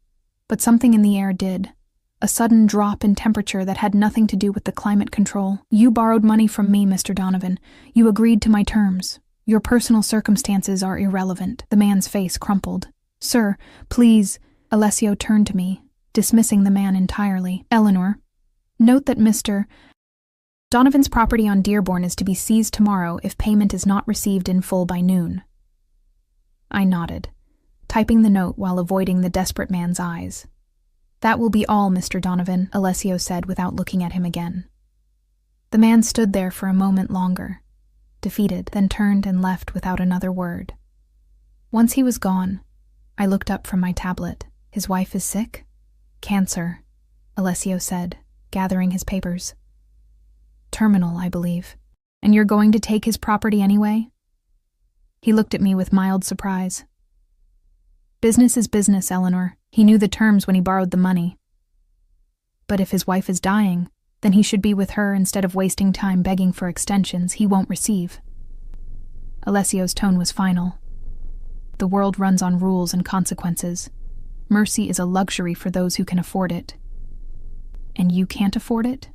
but something in the air did. A sudden drop in temperature that had nothing to do with the climate control. "You borrowed money from me, Mr. Donovan. You agreed to my terms. Your personal circumstances are irrelevant." The man's face crumpled. "Sir, please." Alessio turned to me, dismissing the man entirely. "Eleanor, note that Mr. Donovan's property on Dearborn is to be seized tomorrow if payment is not received in full by noon." I nodded, typing the note while avoiding the desperate man's eyes. "That will be all, Mr. Donovan," Alessio said without looking at him again. The man stood there for a moment longer, defeated, then turned and left without another word. Once he was gone, I looked up from my tablet. "His wife is sick?" "Cancer," Alessio said, gathering his papers. "Terminal, I believe. And you're going to take his property anyway?" He looked at me with mild surprise. "Business is business, Eleanor. He knew the terms when he borrowed the money. But if his wife is dying, then he should be with her instead of wasting time begging for extensions he won't receive." Alessio's tone was final. "The world runs on rules and consequences. Mercy is a luxury for those who can afford it." "And you can't afford it?"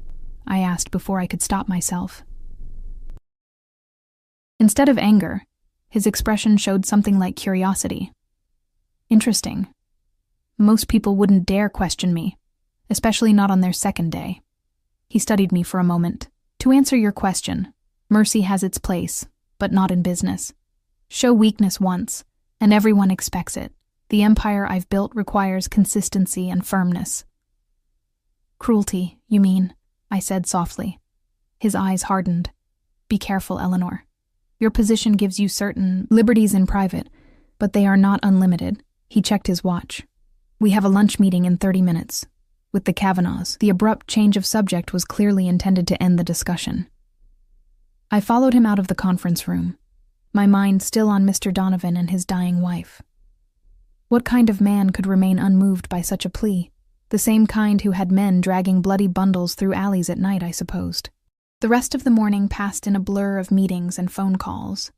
I asked before I could stop myself. Instead of anger, his expression showed something like curiosity. "Interesting. Most people wouldn't dare question me, especially not on their second day." He studied me for a moment. "To answer your question, mercy has its place, but not in business. Show weakness once, and everyone expects it. The empire I've built requires consistency and firmness." "Cruelty, you mean," I said softly. His eyes hardened. "Be careful, Eleanor. Your position gives you certain liberties in private, but they are not unlimited." He checked his watch. "We have a lunch meeting in 30 minutes. With the Kavanaughs." The abrupt change of subject was clearly intended to end the discussion. I followed him out of the conference room, my mind still on Mr. Donovan and his dying wife. What kind of man could remain unmoved by such a plea? The same kind who had men dragging bloody bundles through alleys at night, I supposed. The rest of the morning passed in a blur of meetings and phone calls.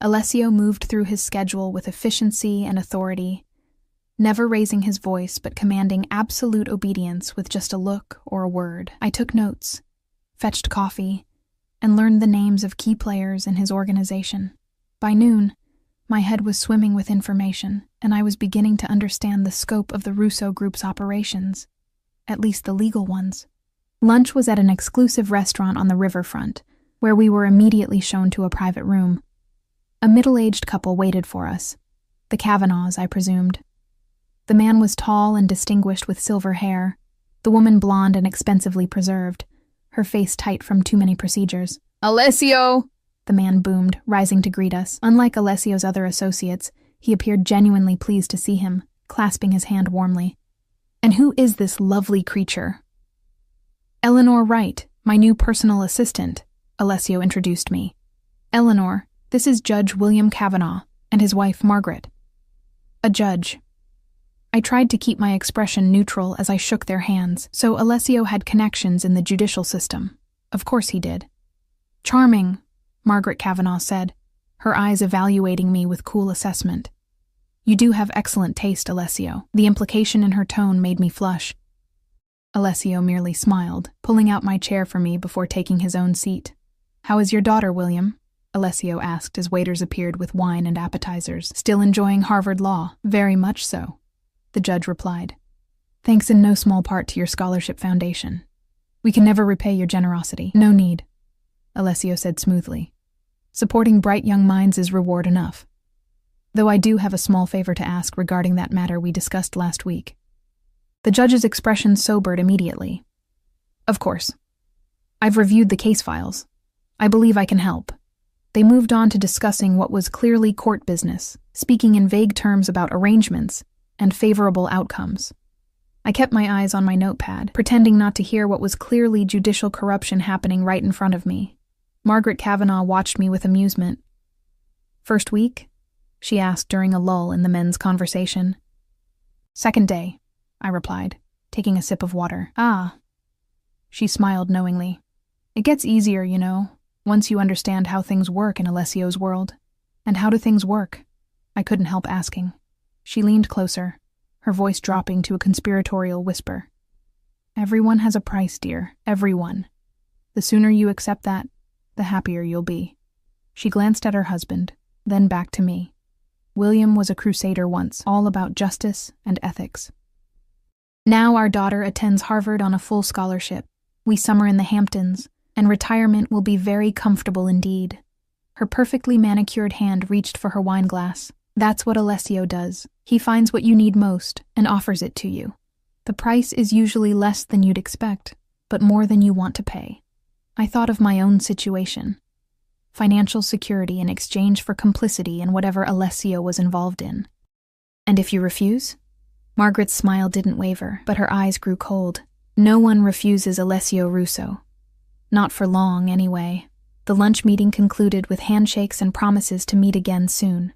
Alessio moved through his schedule with efficiency and authority, never raising his voice but commanding absolute obedience with just a look or a word. I took notes, fetched coffee, and learned the names of key players in his organization. By noon, my head was swimming with information, and I was beginning to understand the scope of the Russo Group's operations, at least the legal ones. Lunch was at an exclusive restaurant on the riverfront, where we were immediately shown to a private room. A middle-aged couple waited for us. The Kavanaughs, I presumed. The man was tall and distinguished with silver hair, the woman blonde and expensively preserved, her face tight from too many procedures. "Alessio!" the man boomed, rising to greet us. Unlike Alessio's other associates, he appeared genuinely pleased to see him, clasping his hand warmly. "And who is this lovely creature?" "Eleanor Wright, my new personal assistant," Alessio introduced me. "Eleanor, this is Judge William Kavanaugh and his wife Margaret." A judge. I tried to keep my expression neutral as I shook their hands, so Alessio had connections in the judicial system. Of course he did. "Charming," Margaret Kavanaugh said, her eyes evaluating me with cool assessment. You do have excellent taste, Alessio. The implication in her tone made me flush. Alessio merely smiled, pulling out my chair for me before taking his own seat. "How is your daughter, William?" Alessio asked as waiters appeared with wine and appetizers. "Still enjoying Harvard Law?" "Very much so," the judge replied. "Thanks in no small part to your scholarship foundation. We can never repay your generosity." "No need," Alessio said smoothly. "Supporting bright young minds is reward enough. Though I do have a small favor to ask regarding that matter we discussed last week." The judge's expression sobered immediately. "Of course. I've reviewed the case files. I believe I can help." They moved on to discussing what was clearly court business, speaking in vague terms about arrangements and favorable outcomes. I kept my eyes on my notepad, pretending not to hear what was clearly judicial corruption happening right in front of me. Margaret Kavanaugh watched me with amusement. "First week?" she asked during a lull in the men's conversation. "Second day," I replied, taking a sip of water. "Ah." She smiled knowingly. "It gets easier, you know, once you understand how things work in Alessio's world." "And how do things work?" I couldn't help asking. She leaned closer, her voice dropping to a conspiratorial whisper. "Everyone has a price, dear. Everyone. The sooner you accept that, the happier you'll be." She glanced at her husband, then back to me. William was a crusader once, all about justice and ethics. Now our daughter attends Harvard on a full scholarship. We summer in the Hamptons, and retirement will be very comfortable indeed. Her perfectly manicured hand reached for her wine glass. "That's what Alessio does. He finds what you need most and offers it to you. The price is usually less than you'd expect, but more than you want to pay." I thought of my own situation. Financial security in exchange for complicity in whatever Alessio was involved in. "And if you refuse?" Margaret's smile didn't waver, but her eyes grew cold. "No one refuses Alessio Russo. Not for long, anyway." The lunch meeting concluded with handshakes and promises to meet again soon.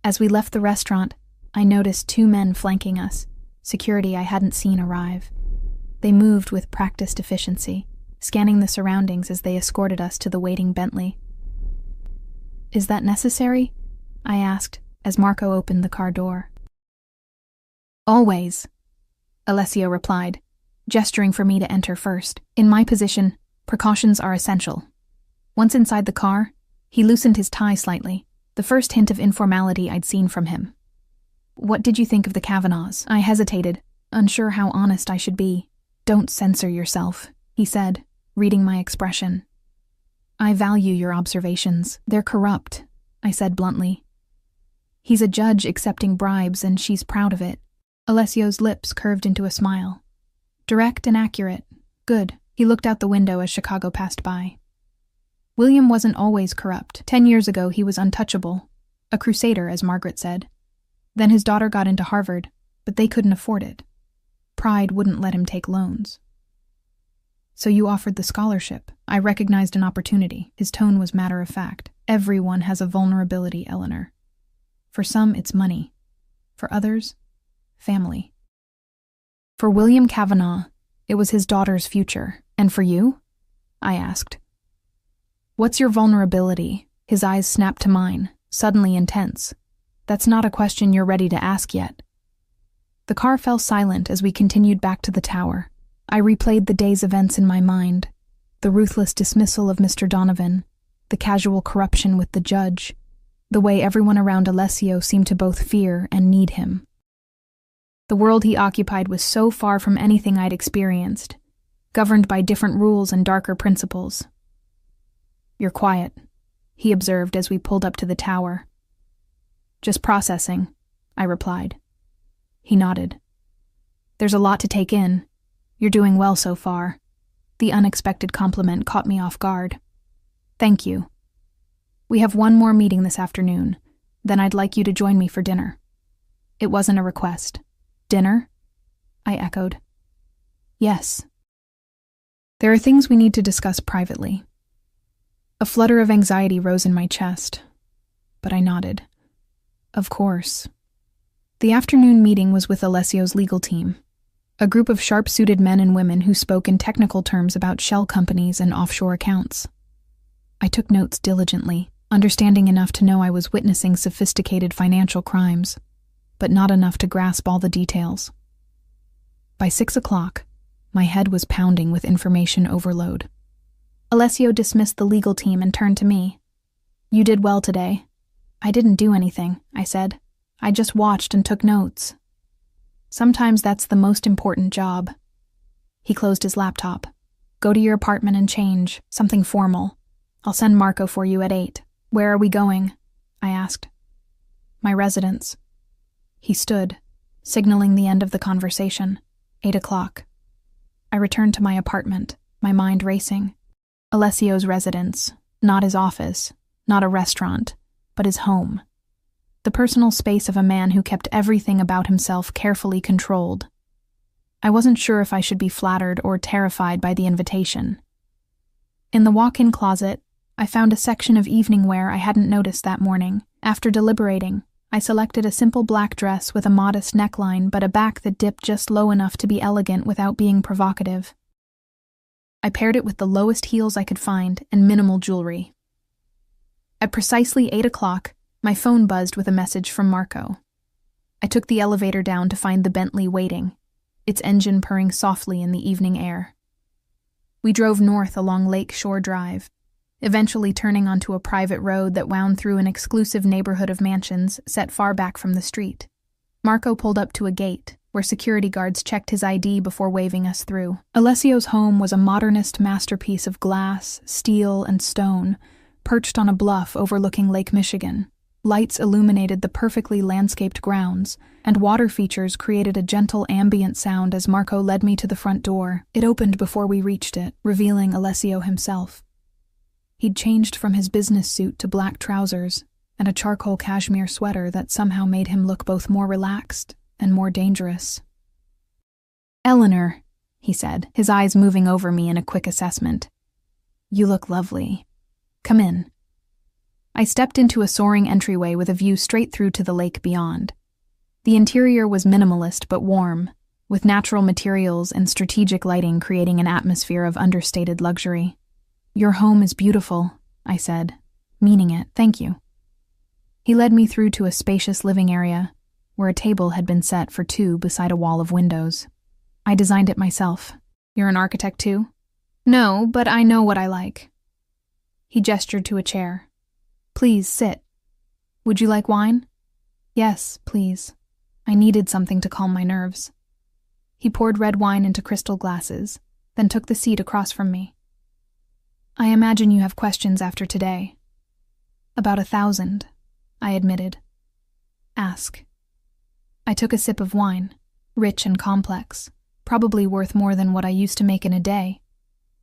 As we left the restaurant, I noticed 2 men flanking us, security I hadn't seen arrive. They moved with practiced efficiency, scanning the surroundings as they escorted us to the waiting Bentley. "Is that necessary?" I asked as Marco opened the car door. "Always," Alessio replied, gesturing for me to enter first. In my position, precautions are essential. Once inside the car, he loosened his tie slightly, the first hint of informality I'd seen from him. "What did you think of the Kavanaughs?" I hesitated, unsure how honest I should be. "Don't censor yourself," he said, reading my expression. "I value your observations. They're corrupt," I said bluntly. "He's a judge accepting bribes, and she's proud of it." Alessio's lips curved into a smile. "Direct and accurate. Good." He looked out the window as Chicago passed by. William wasn't always corrupt. 10 years ago, he was untouchable. A crusader, as Margaret said. Then his daughter got into Harvard, but they couldn't afford it. Pride wouldn't let him take loans. "So you offered the scholarship." I recognized an opportunity. His tone was matter of fact. "Everyone has a vulnerability, Eleanor. For some, it's money. For others, family." For William Kavanaugh, it was his daughter's future. "And for you?" I asked. "What's your vulnerability?" His eyes snapped to mine, suddenly intense. "That's not a question you're ready to ask yet." The car fell silent as we continued back to the tower. I replayed the day's events in my mind. The ruthless dismissal of Mr. Donovan, the casual corruption with the judge, the way everyone around Alessio seemed to both fear and need him. The world he occupied was so far from anything I'd experienced, governed by different rules and darker principles. "You're quiet," he observed as we pulled up to the tower. "Just processing," I replied. He nodded. "There's a lot to take in. You're doing well so far." The unexpected compliment caught me off guard. "Thank you. We have one more meeting this afternoon, then I'd like you to join me for dinner." It wasn't a request. "Dinner?" I echoed. "Yes. There are things we need to discuss privately." A flutter of anxiety rose in my chest, but I nodded. "Of course." The afternoon meeting was with Alessio's legal team, a group of sharp-suited men and women who spoke in technical terms about shell companies and offshore accounts. I took notes diligently, understanding enough to know I was witnessing sophisticated financial crimes. but not enough to grasp all the details. By 6 o'clock, my head was pounding with information overload. Alessio dismissed the legal team and turned to me. "You did well today." "I didn't do anything," I said. "I just watched and took notes." "Sometimes that's the most important job." He closed his laptop. "Go to your apartment and change, something formal. I'll send Marco for you at 8. "Where are we going?" I asked. "My residence." He stood, signaling the end of the conversation. 8 o'clock. I returned to my apartment, my mind racing. Alessio's residence, not his office, not a restaurant, but his home. The personal space of a man who kept everything about himself carefully controlled. I wasn't sure if I should be flattered or terrified by the invitation. In the walk-in closet, I found a section of evening wear I hadn't noticed that morning. After deliberating, I selected a simple black dress with a modest neckline but a back that dipped just low enough to be elegant without being provocative. I paired it with the lowest heels I could find and minimal jewelry. At precisely 8 o'clock, my phone buzzed with a message from Marco. I took the elevator down to find the Bentley waiting, its engine purring softly in the evening air. We drove north along Lake Shore Drive, eventually turning onto a private road that wound through an exclusive neighborhood of mansions set far back from the street. Marco pulled up to a gate, where security guards checked his ID before waving us through. Alessio's home was a modernist masterpiece of glass, steel, and stone, perched on a bluff overlooking Lake Michigan. Lights illuminated the perfectly landscaped grounds, and water features created a gentle ambient sound as Marco led me to the front door. It opened before we reached it, revealing Alessio himself. He'd changed from his business suit to black trousers and a charcoal cashmere sweater that somehow made him look both more relaxed and more dangerous. "Eleanor," he said, his eyes moving over me in a quick assessment. "You look lovely. Come in." I stepped into a soaring entryway with a view straight through to the lake beyond. The interior was minimalist but warm, with natural materials and strategic lighting creating an atmosphere of understated luxury. "Your home is beautiful," I said, meaning it. "Thank you." He led me through to a spacious living area, where a table had been set for two beside a wall of windows. "I designed it myself." "You're an architect too?" "No, but I know what I like." He gestured to a chair. "Please sit. Would you like wine?" "Yes, please." I needed something to calm my nerves. He poured red wine into crystal glasses, then took the seat across from me. "I imagine you have questions after today." "About 1,000, I admitted. "Ask." I took a sip of wine, rich and complex, probably worth more than what I used to make in a day.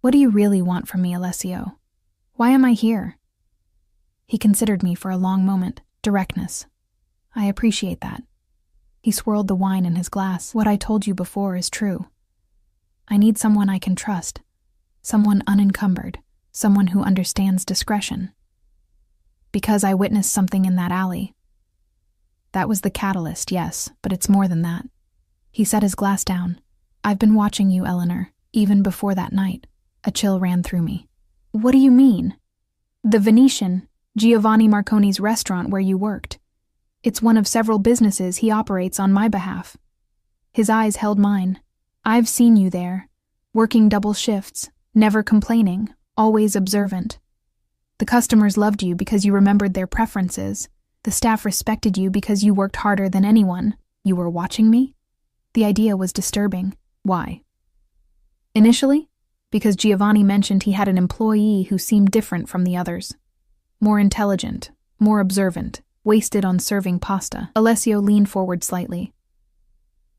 "What do you really want from me, Alessio? Why am I here?" He considered me for a long moment. Directness. "I appreciate that." He swirled the wine in his glass. "What I told you before is true. I need someone I can trust, someone unencumbered, someone who understands discretion. Because I witnessed something in that alley. That was the catalyst, yes, but it's more than that." He set his glass down. "I've been watching you, Eleanor, even before that night." A chill ran through me. "What do you mean?" "The Venetian, Giovanni Marconi's restaurant where you worked. It's one of several businesses he operates on my behalf." His eyes held mine. "I've seen you there, working double shifts, never complaining, always observant. The customers loved you because you remembered their preferences. The staff respected you because you worked harder than anyone. You were watching me?" The idea was disturbing. Why? Initially, because Giovanni mentioned he had an employee who seemed different from the others. More intelligent, more observant, wasted on serving pasta. Alessio leaned forward slightly.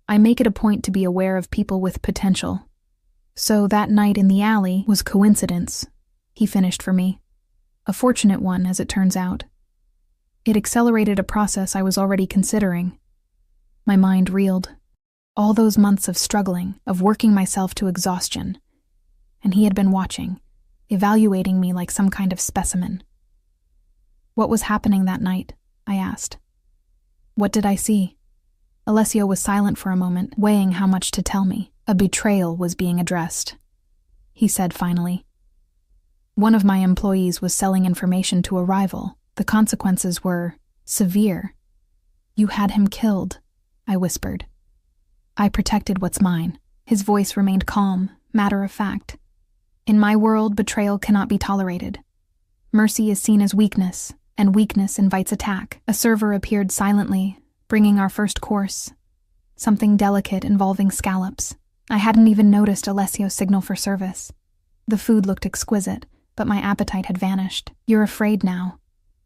"I make it a point to be aware of people with potential. So that night in the alley was coincidence," he finished for me. "A fortunate one, as it turns out. It accelerated a process I was already considering." My mind reeled. All those months of struggling, of working myself to exhaustion. And he had been watching, evaluating me like some kind of specimen. "What was happening that night?" I asked. "What did I see?" Alessio was silent for a moment, weighing how much to tell me. "A betrayal was being addressed," he said finally. "One of my employees was selling information to a rival. The consequences were severe. You had him killed, I whispered. I protected what's mine. His voice remained calm, matter of fact. In my world, betrayal cannot be tolerated. Mercy is seen as weakness, and weakness invites attack. A server appeared silently, bringing our first course, something delicate involving scallops. I hadn't even noticed Alessio's signal for service. The food looked exquisite, but my appetite had vanished. "You're afraid now,"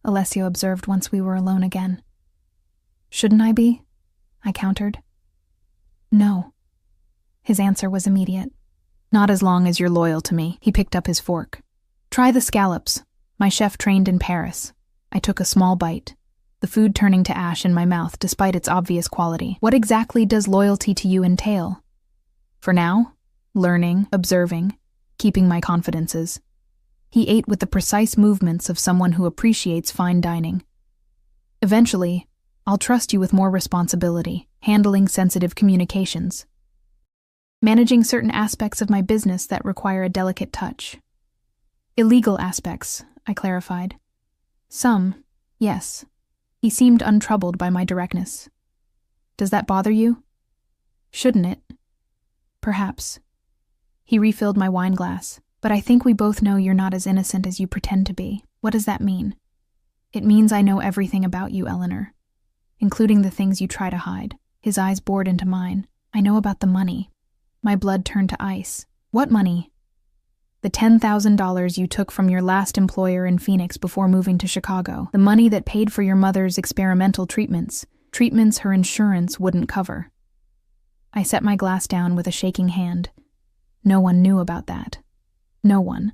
Alessio observed once we were alone again. "Shouldn't I be?" I countered. "No." His answer was immediate. "Not as long as you're loyal to me." He picked up his fork. "Try the scallops. My chef trained in Paris." I took a small bite, the food turning to ash in my mouth despite its obvious quality. "What exactly does loyalty to you entail?" "For now, learning, observing, keeping my confidences." He ate with the precise movements of someone who appreciates fine dining. "Eventually, I'll trust you with more responsibility, handling sensitive communications, managing certain aspects of my business that require a delicate touch." "Illegal aspects," I clarified. "Some, yes." He seemed untroubled by my directness. "Does that bother you?" "Shouldn't it?" "Perhaps." He refilled my wine glass. "But I think we both know you're not as innocent as you pretend to be." "What does that mean?" "It means I know everything about you, Eleanor, including the things you try to hide." His eyes bored into mine. "I know about the money." My blood turned to ice. "What money?" "The $10,000 you took from your last employer in Phoenix before moving to Chicago. The money that paid for your mother's experimental treatments her insurance wouldn't cover." I set my glass down with a shaking hand. No one knew about that. No one.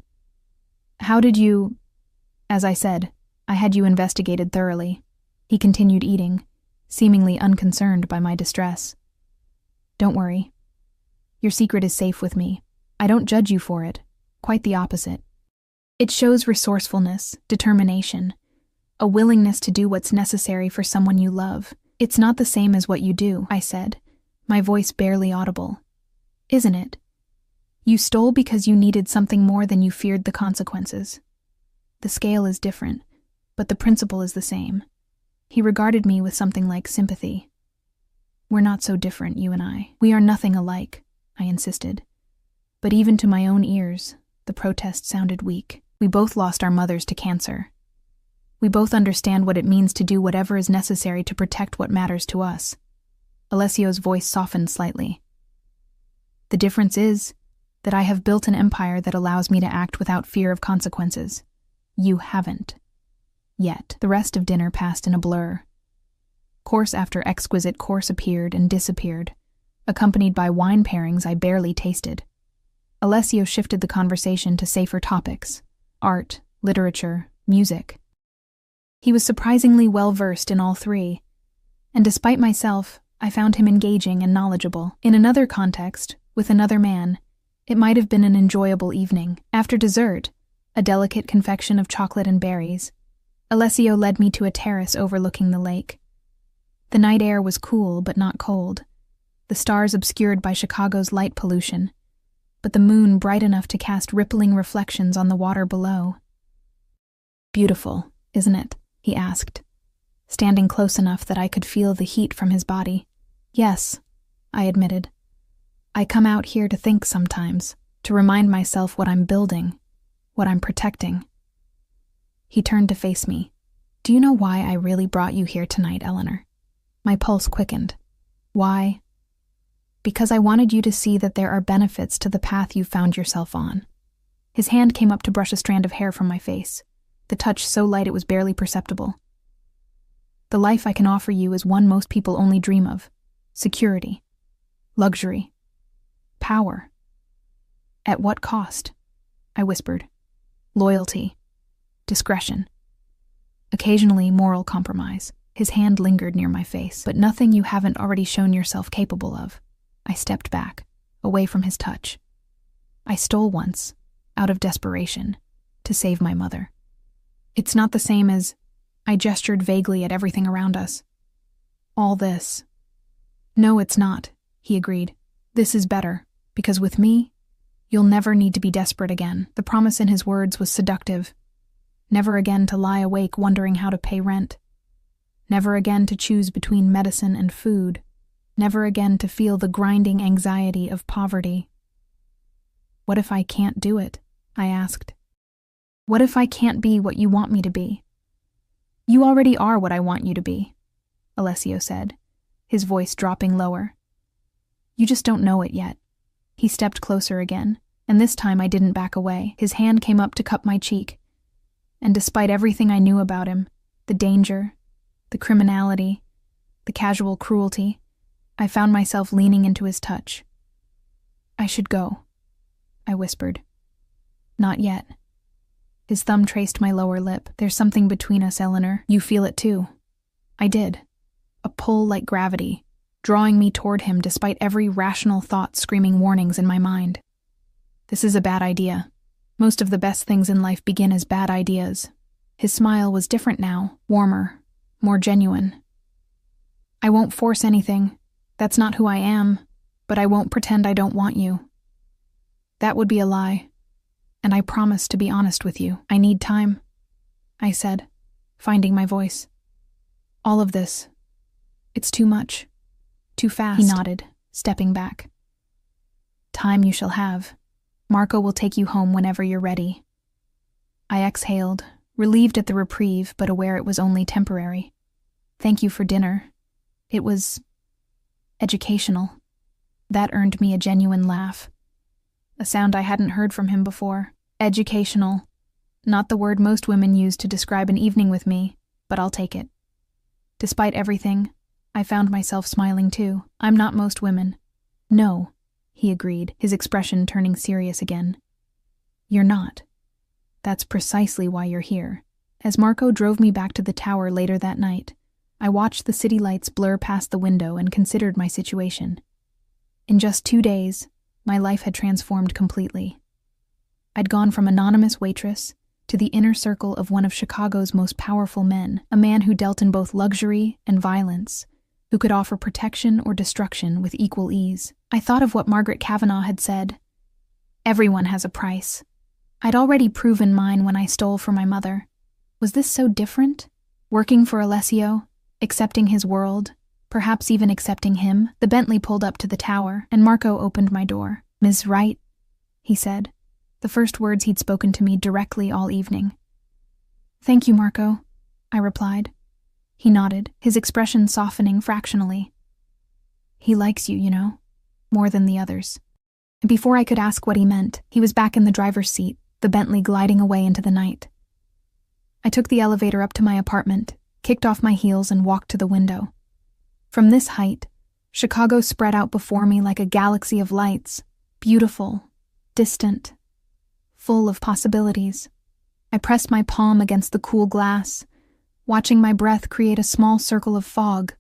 "How did you—" "As I said, I had you investigated thoroughly." He continued eating, seemingly unconcerned by my distress. "Don't worry. Your secret is safe with me. I don't judge you for it. Quite the opposite. It shows resourcefulness, determination, a willingness to do what's necessary for someone you love. It's not the same as what you do," I said, my voice barely audible. "Isn't it? You stole because you needed something more than you feared the consequences. The scale is different, but the principle is the same." He regarded me with something like sympathy. "We're not so different, you and I. We are nothing alike," I insisted. But even to my own ears, the protest sounded weak. We both lost our mothers to cancer. We both understand what it means to do whatever is necessary to protect what matters to us. Alessio's voice softened slightly. "The difference is that I have built an empire that allows me to act without fear of consequences. You haven't. Yet." The rest of dinner passed in a blur. Course after exquisite course appeared and disappeared, accompanied by wine pairings I barely tasted. Alessio shifted the conversation to safer topics: art, literature, music. He was surprisingly well-versed in all three, and despite myself, I found him engaging and knowledgeable. In another context, with another man, it might have been an enjoyable evening. After dessert, a delicate confection of chocolate and berries, Alessio led me to a terrace overlooking the lake. The night air was cool but not cold, the stars obscured by Chicago's light pollution, but the moon bright enough to cast rippling reflections on the water below. "Beautiful, isn't it?" he asked, standing close enough that I could feel the heat from his body. "Yes," I admitted. "I come out here to think sometimes, to remind myself what I'm building, what I'm protecting." He turned to face me. "Do you know why I really brought you here tonight, Eleanor?" My pulse quickened. "Why?" "Because I wanted you to see that there are benefits to the path you found yourself on." His hand came up to brush a strand of hair from my face, the touch so light it was barely perceptible. "The life I can offer you is one most people only dream of: security, luxury, power." "At what cost?" I whispered. "Loyalty, discretion, occasionally moral compromise." His hand lingered near my face. "But nothing you haven't already shown yourself capable of." I stepped back, away from his touch. "I stole once, out of desperation, to save my mother. It's not the same as—" I gestured vaguely at everything around us. "All this." "No, it's not," he agreed. "This is better, because with me, you'll never need to be desperate again." The promise in his words was seductive. Never again to lie awake wondering how to pay rent. Never again to choose between medicine and food, never again to feel the grinding anxiety of poverty. "What if I can't do it?" I asked. "What if I can't be what you want me to be?" "You already are what I want you to be," Alessio said, his voice dropping lower. "You just don't know it yet." He stepped closer again, and this time I didn't back away. His hand came up to cup my cheek, and despite everything I knew about him, the danger, the criminality, the casual cruelty, I found myself leaning into his touch. "I should go," I whispered. "Not yet." His thumb traced my lower lip. "There's something between us, Eleanor. You feel it too." I did. A pull like gravity, drawing me toward him despite every rational thought screaming warnings in my mind. This is a bad idea. Most of the best things in life begin as bad ideas. His smile was different now, warmer, more genuine. "I won't force anything. That's not who I am, but I won't pretend I don't want you. That would be a lie. And I promise to be honest with you. I need time," I said, finding my voice. "All of this. It's too much. Too fast." He nodded, stepping back. "Time you shall have. Marco will take you home whenever you're ready." I exhaled, relieved at the reprieve, but aware it was only temporary. "Thank you for dinner. It was educational." That earned me a genuine laugh. A sound I hadn't heard from him before. Educational. Not the word most women use to describe an evening with me, but I'll take it. Despite everything, I found myself smiling too. "I'm not most women." "No," he agreed, his expression turning serious again. "You're not. That's precisely why you're here." As Marco drove me back to the tower later that night, I watched the city lights blur past the window and considered my situation. In just 2 days, my life had transformed completely. I'd gone from anonymous waitress to the inner circle of one of Chicago's most powerful men, a man who dealt in both luxury and violence, who could offer protection or destruction with equal ease. I thought of what Margaret Kavanaugh had said. Everyone has a price. I'd already proven mine when I stole for my mother. Was this so different? Working for Alessio, accepting his world, perhaps even accepting him? The Bentley pulled up to the tower, and Marco opened my door. "Ms. Wright," he said, the first words he'd spoken to me directly all evening. "Thank you, Marco," I replied. He nodded, his expression softening fractionally. "He likes you, you know, more than the others." And before I could ask what he meant, he was back in the driver's seat, the Bentley gliding away into the night. I took the elevator up to my apartment, kicked off my heels, and walked to the window. From this height, Chicago spread out before me like a galaxy of lights, beautiful, distant, full of possibilities. I pressed my palm against the cool glass, watching my breath create a small circle of fog.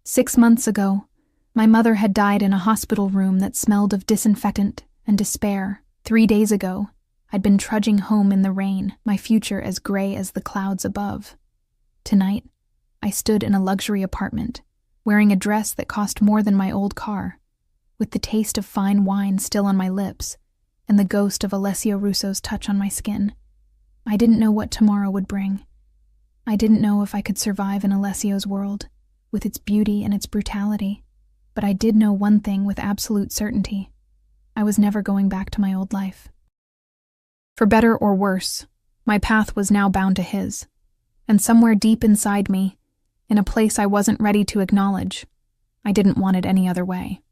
6 months ago, my mother had died in a hospital room that smelled of disinfectant and despair. 3 days ago, I'd been trudging home in the rain, my future as gray as the clouds above. Tonight, I stood in a luxury apartment, wearing a dress that cost more than my old car, with the taste of fine wine still on my lips and the ghost of Alessio Russo's touch on my skin. I didn't know what tomorrow would bring. I didn't know if I could survive in Alessio's world, with its beauty and its brutality, but I did know one thing with absolute certainty. I was never going back to my old life. For better or worse, my path was now bound to his, and somewhere deep inside me, in a place I wasn't ready to acknowledge, I didn't want it any other way.